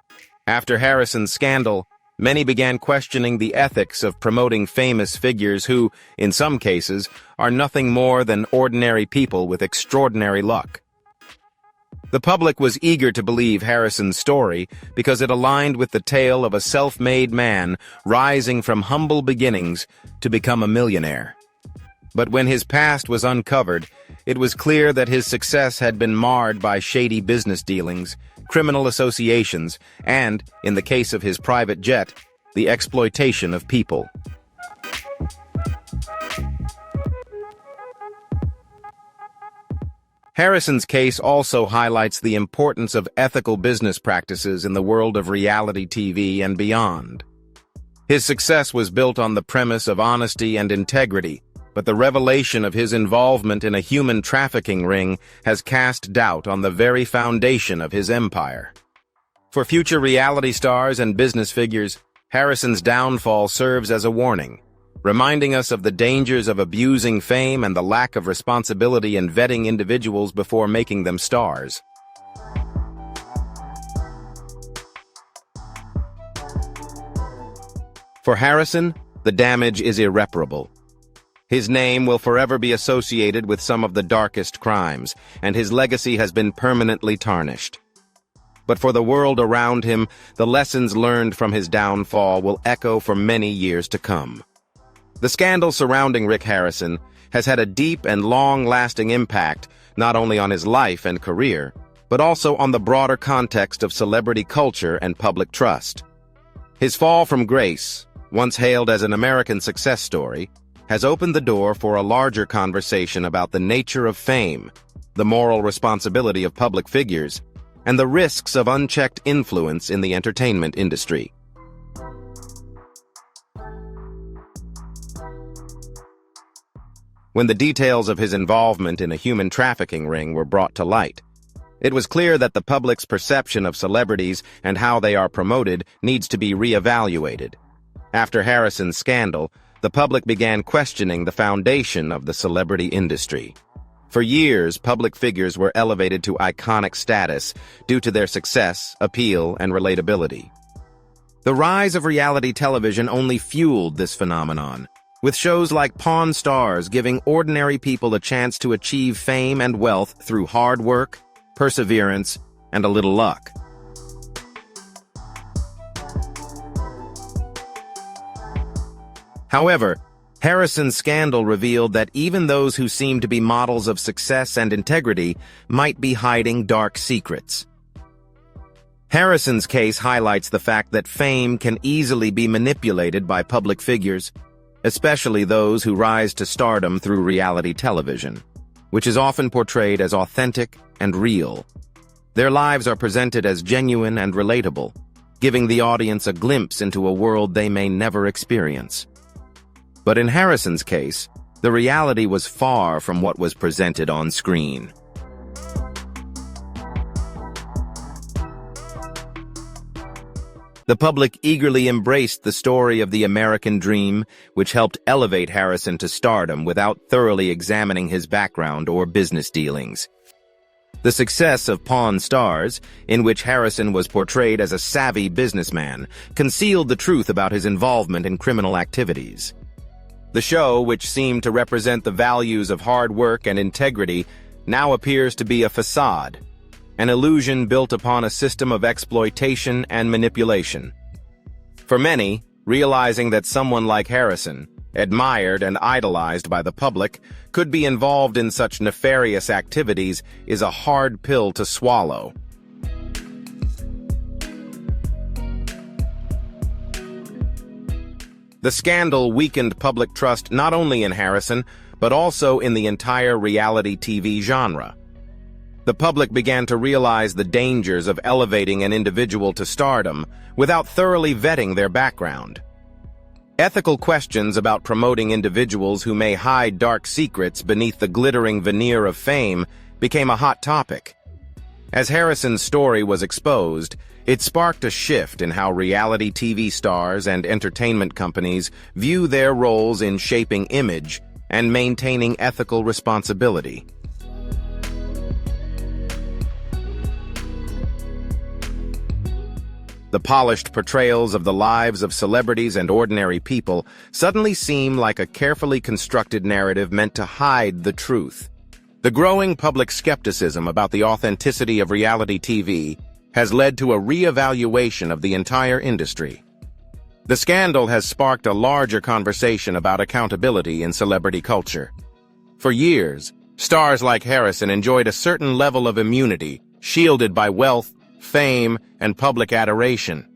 After Harrison's scandal, many began questioning the ethics of promoting famous figures who, in some cases, are nothing more than ordinary people with extraordinary luck. The public was eager to believe Harrison's story because it aligned with the tale of a self-made man rising from humble beginnings to become a millionaire. But when his past was uncovered, it was clear that his success had been marred by shady business dealings, criminal associations, and, in the case of his private jet, the exploitation of people. Harrison's case also highlights the importance of ethical business practices in the world of reality TV and beyond. His success was built on the premise of honesty and integrity, but the revelation of his involvement in a human trafficking ring has cast doubt on the very foundation of his empire. For future reality stars and business figures, Harrison's downfall serves as a warning, reminding us of the dangers of abusing fame and the lack of responsibility in vetting individuals before making them stars. For Harrison, the damage is irreparable. His name will forever be associated with some of the darkest crimes, and his legacy has been permanently tarnished. But for the world around him, the lessons learned from his downfall will echo for many years to come. The scandal surrounding Rick Harrison has had a deep and long-lasting impact not only on his life and career, but also on the broader context of celebrity culture and public trust. His fall from grace, once hailed as an American success story, has opened the door for a larger conversation about the nature of fame, the moral responsibility of public figures, and the risks of unchecked influence in the entertainment industry. when the details of his involvement in a human trafficking ring were brought to light. It was clear that the public's perception of celebrities and how they are promoted needs to be reevaluated. After Harrison's scandal, the public began questioning the foundation of the celebrity industry. For years, public figures were elevated to iconic status due to their success, appeal, and relatability. The rise of reality television only fueled this phenomenon, with shows like Pawn Stars giving ordinary people a chance to achieve fame and wealth through hard work, perseverance, and a little luck. However, Harrison's scandal revealed that even those who seem to be models of success and integrity might be hiding dark secrets. Harrison's case highlights the fact that fame can easily be manipulated by public figures, especially those who rise to stardom through reality television, which is often portrayed as authentic and real. Their lives are presented as genuine and relatable, giving the audience a glimpse into a world they may never experience. But in Harrison's case, the reality was far from what was presented on screen. The public eagerly embraced the story of the American dream, which helped elevate Harrison to stardom without thoroughly examining his background or business dealings. The success of Pawn Stars, in which Harrison was portrayed as a savvy businessman, concealed the truth about his involvement in criminal activities. The show, which seemed to represent the values of hard work and integrity, now appears to be a facade, an illusion built upon a system of exploitation and manipulation. For many, realizing that someone like Harrison, admired and idolized by the public, could be involved in such nefarious activities is a hard pill to swallow. The scandal weakened public trust not only in Harrison, but also in the entire reality TV genre. The public began to realize the dangers of elevating an individual to stardom without thoroughly vetting their background. Ethical questions about promoting individuals who may hide dark secrets beneath the glittering veneer of fame became a hot topic. As Harrison's story was exposed, it sparked a shift in how reality TV stars and entertainment companies view their roles in shaping image and maintaining ethical responsibility. The polished portrayals of the lives of celebrities and ordinary people suddenly seem like a carefully constructed narrative meant to hide the truth. The growing public skepticism about the authenticity of reality TV has led to a re-evaluation of the entire industry. The scandal has sparked a larger conversation about accountability in celebrity culture. For years, stars like Harrison enjoyed a certain level of immunity, shielded by wealth, fame, and public adoration.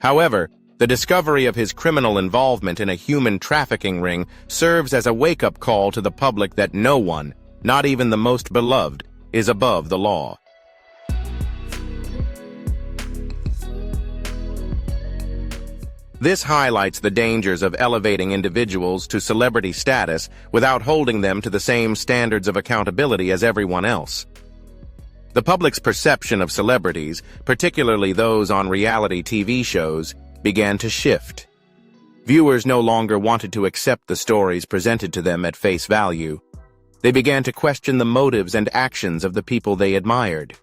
However, the discovery of his criminal involvement in a human trafficking ring serves as a wake-up call to the public that no one, not even the most beloved, is above the law. This highlights the dangers of elevating individuals to celebrity status without holding them to the same standards of accountability as everyone else. The public's perception of celebrities, particularly those on reality TV shows, began to shift. Viewers no longer wanted to accept the stories presented to them at face value. They began to question the motives and actions of the people they admired.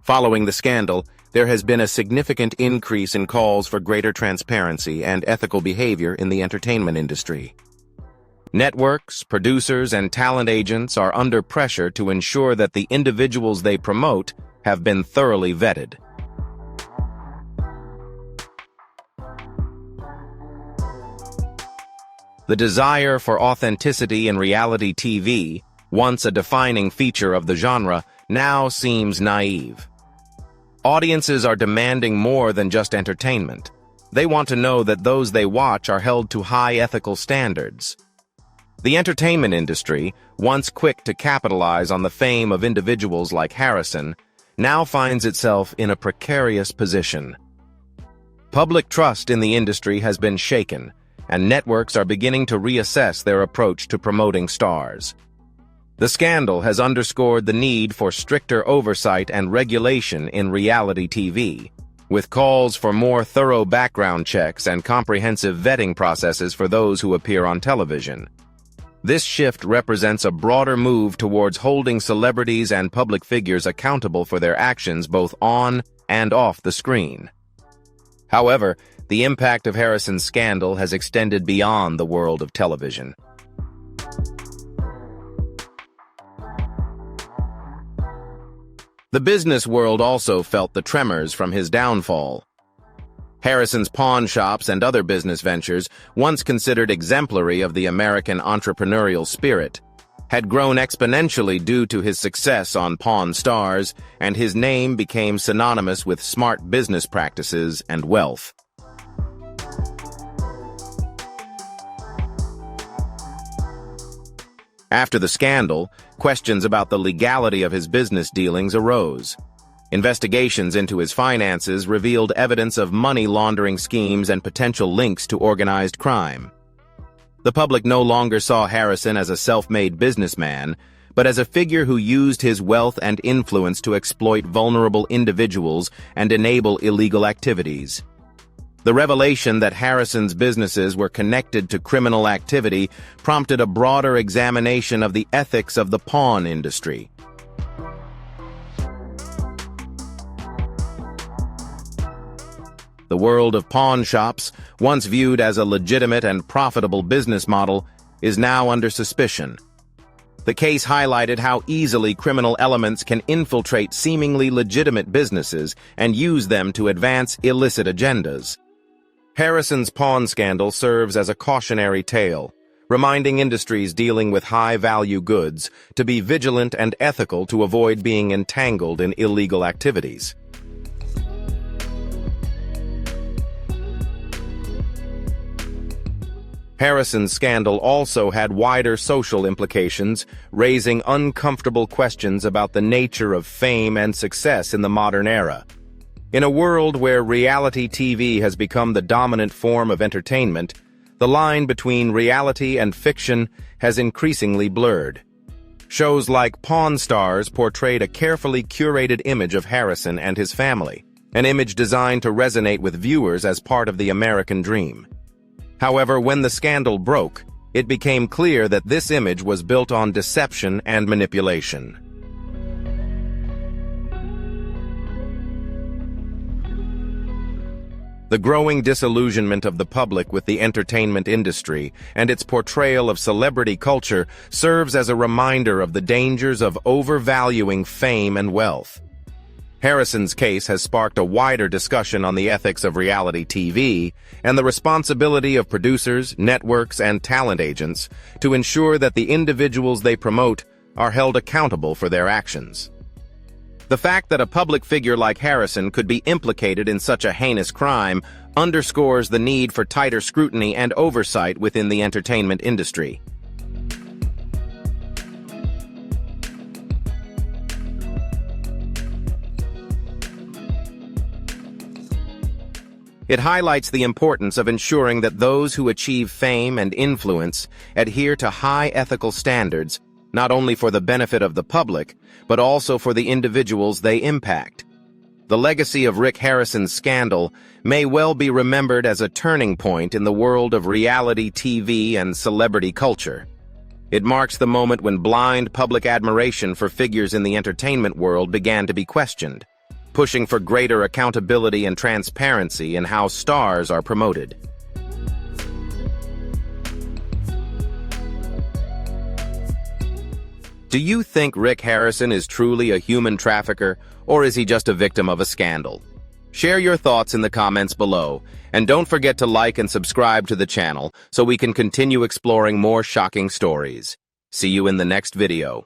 Following the scandal, there has been a significant increase in calls for greater transparency and ethical behavior in the entertainment industry. Networks, producers, and talent agents are under pressure to ensure that the individuals they promote have been thoroughly vetted. The desire for authenticity in reality TV, once a defining feature of the genre, now seems naive. Audiences are demanding more than just entertainment. They want to know that those they watch are held to high ethical standards. The entertainment industry, once quick to capitalize on the fame of individuals like Harrison, now finds itself in a precarious position. Public trust in the industry has been shaken, and networks are beginning to reassess their approach to promoting stars. The scandal has underscored the need for stricter oversight and regulation in reality TV, with calls for more thorough background checks and comprehensive vetting processes for those who appear on television. This shift represents a broader move towards holding celebrities and public figures accountable for their actions both on and off the screen. However, the impact of Harrison's scandal has extended beyond the world of television. The business world also felt the tremors from his downfall. Harrison's pawn shops and other business ventures, once considered exemplary of the American entrepreneurial spirit, had grown exponentially due to his success on Pawn Stars, and his name became synonymous with smart business practices and wealth. After the scandal, questions about the legality of his business dealings arose. Investigations into his finances revealed evidence of money laundering schemes and potential links to organized crime. The public no longer saw Harrison as a self-made businessman, but as a figure who used his wealth and influence to exploit vulnerable individuals and enable illegal activities. The revelation that Harrison's businesses were connected to criminal activity prompted a broader examination of the ethics of the pawn industry. The world of pawn shops, once viewed as a legitimate and profitable business model, is now under suspicion. The case highlighted how easily criminal elements can infiltrate seemingly legitimate businesses and use them to advance illicit agendas. Harrison's pawn scandal serves as a cautionary tale, reminding industries dealing with high-value goods to be vigilant and ethical to avoid being entangled in illegal activities. Harrison's scandal also had wider social implications, raising uncomfortable questions about the nature of fame and success in the modern era. In a world where reality TV has become the dominant form of entertainment, the line between reality and fiction has increasingly blurred. Shows like Pawn Stars portrayed a carefully curated image of Harrison and his family, an image designed to resonate with viewers as part of the American dream. However, when the scandal broke, it became clear that this image was built on deception and manipulation. The growing disillusionment of the public with the entertainment industry and its portrayal of celebrity culture serves as a reminder of the dangers of overvaluing fame and wealth. Harrison's case has sparked a wider discussion on the ethics of reality TV and the responsibility of producers, networks, and talent agents to ensure that the individuals they promote are held accountable for their actions. The fact that a public figure like Harrison could be implicated in such a heinous crime underscores the need for tighter scrutiny and oversight within the entertainment industry. It highlights the importance of ensuring that those who achieve fame and influence adhere to high ethical standards, not only for the benefit of the public, but also for the individuals they impact. The legacy of Rick Harrison's scandal may well be remembered as a turning point in the world of reality TV and celebrity culture. It marks the moment when blind public admiration for figures in the entertainment world began to be questioned, pushing for greater accountability and transparency in how stars are promoted. Do you think Rick Harrison is truly a human trafficker, or is he just a victim of a scandal? Share your thoughts in the comments below, and don't forget to like and subscribe to the channel so we can continue exploring more shocking stories. See you in the next video.